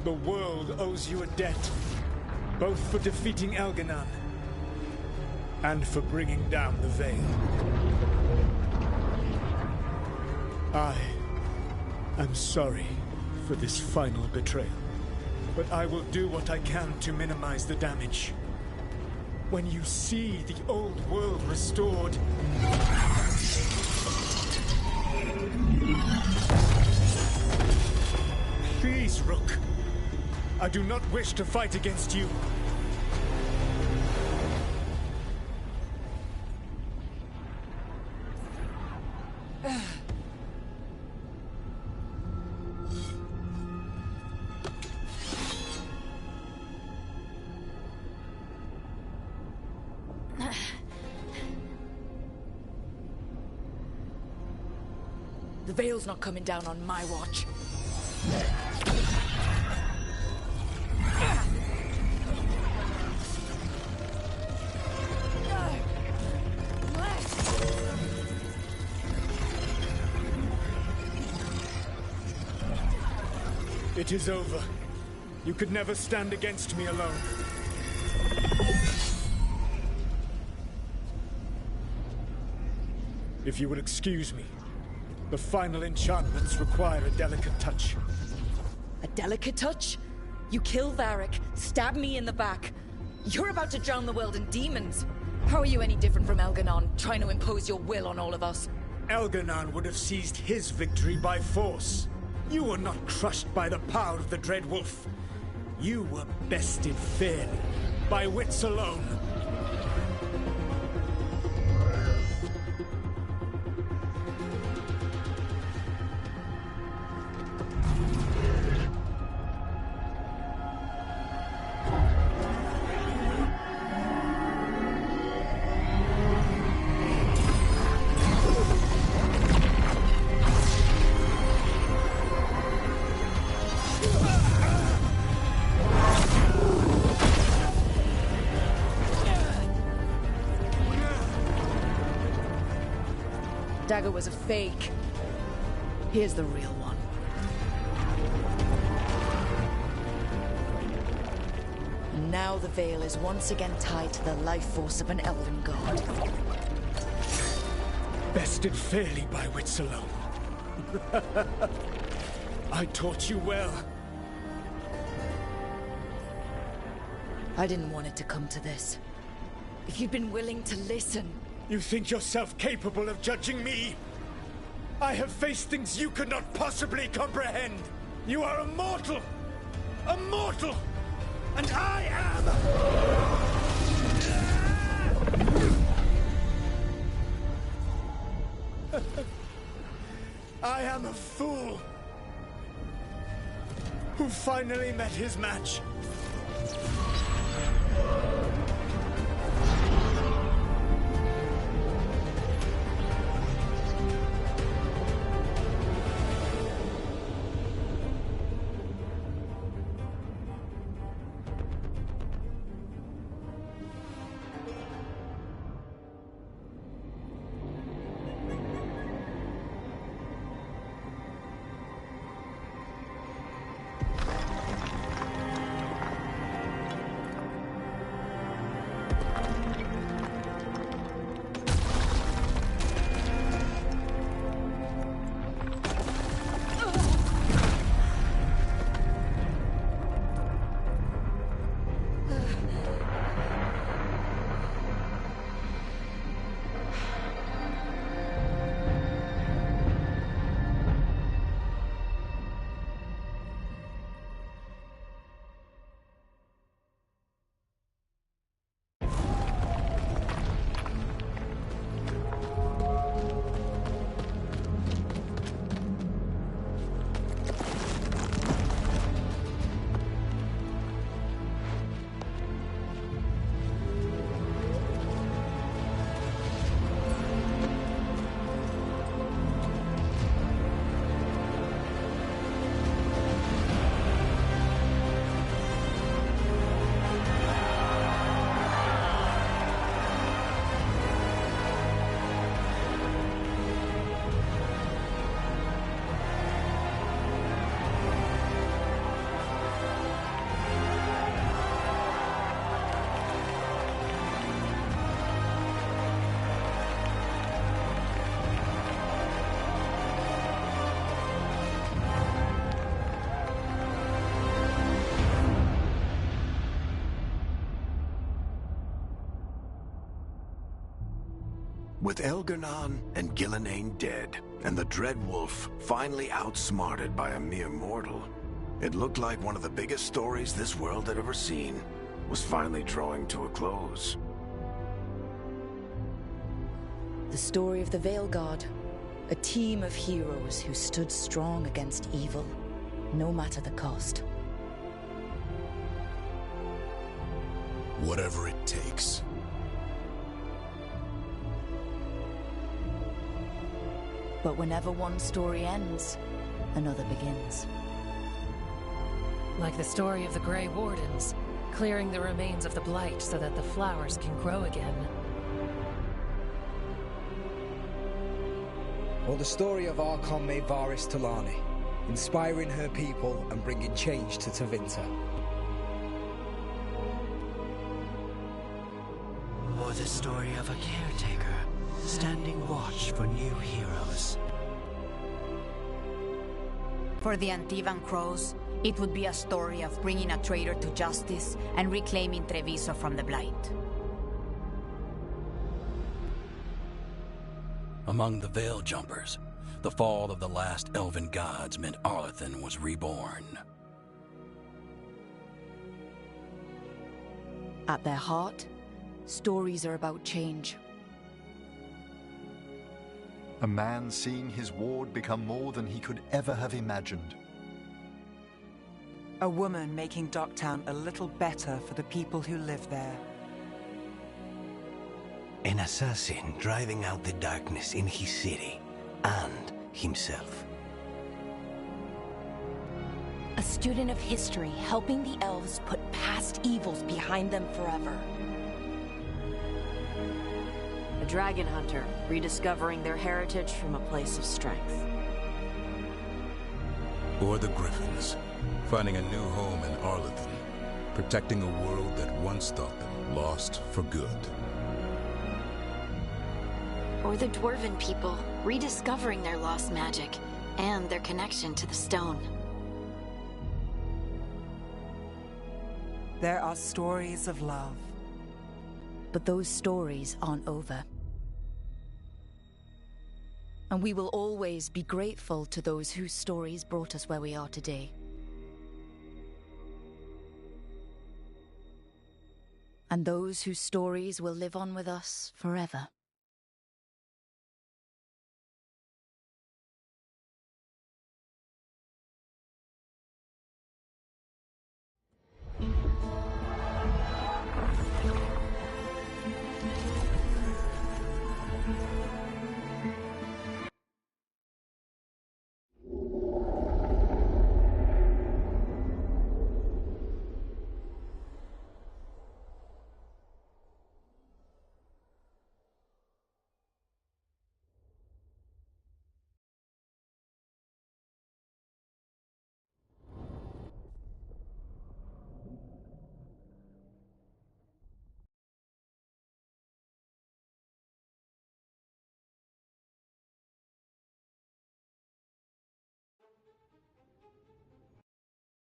The world owes you a debt, both for defeating Elganon and for bringing down the Veil. I am sorry for this final betrayal, but I will do what I can to minimize the damage. When you see the old world restored, please, Rook. I do not wish to fight against you. The Veil's not coming down on my watch. It is over. You could never stand against me alone. If you will excuse me, the final enchantments require a delicate touch. A delicate touch? You kill Varric, stab me in the back. You're about to drown the world in demons. How are you any different from Elganon, trying to impose your will on all of us? Elganon would have seized his victory by force. You were not crushed by the power of the Dread Wolf. You were bested fairly, by wits alone. Dagger was a fake. Here's the real one. And now the Veil is once again tied to the life force of an elven god. Bested fairly by wits alone. I taught you well. I didn't want it to come to this. If you'd been willing to listen... You think yourself capable of judging me? I have faced things you could not possibly comprehend. You are a mortal! A mortal! And I am... I am a fool who finally met his match. With Elgar'nan and Gillenane dead, and the Dread Wolf finally outsmarted by a mere mortal, it looked like one of the biggest stories this world had ever seen was finally drawing to a close. The story of the Veilguard, a team of heroes who stood strong against evil, no matter the cost. Whatever it takes. But whenever one story ends, another begins. Like the story of the Grey Wardens, clearing the remains of the Blight so that the flowers can grow again. Or the story of Archon Maevaris Talani, inspiring her people and bringing change to Tevinter. Or the story of a caretaker, standing watch for new heroes. For the Antivan Crows, it would be a story of bringing a traitor to justice and reclaiming Treviso from the Blight. Among the Veil Jumpers, the fall of the last elven gods meant Arlathan was reborn. At their heart, stories are about change. A man seeing his ward become more than he could ever have imagined. A woman making Docktown a little better for the people who live there. An assassin driving out the darkness in his city and himself. A student of history helping the elves put past evils behind them forever. A dragon hunter, rediscovering their heritage from a place of strength. Or the Griffins, finding a new home in Arlathan, protecting a world that once thought them lost for good. Or the Dwarven people, rediscovering their lost magic and their connection to the stone. There are stories of love. But those stories aren't over. And we will always be grateful to those whose stories brought us where we are today. And those whose stories will live on with us forever.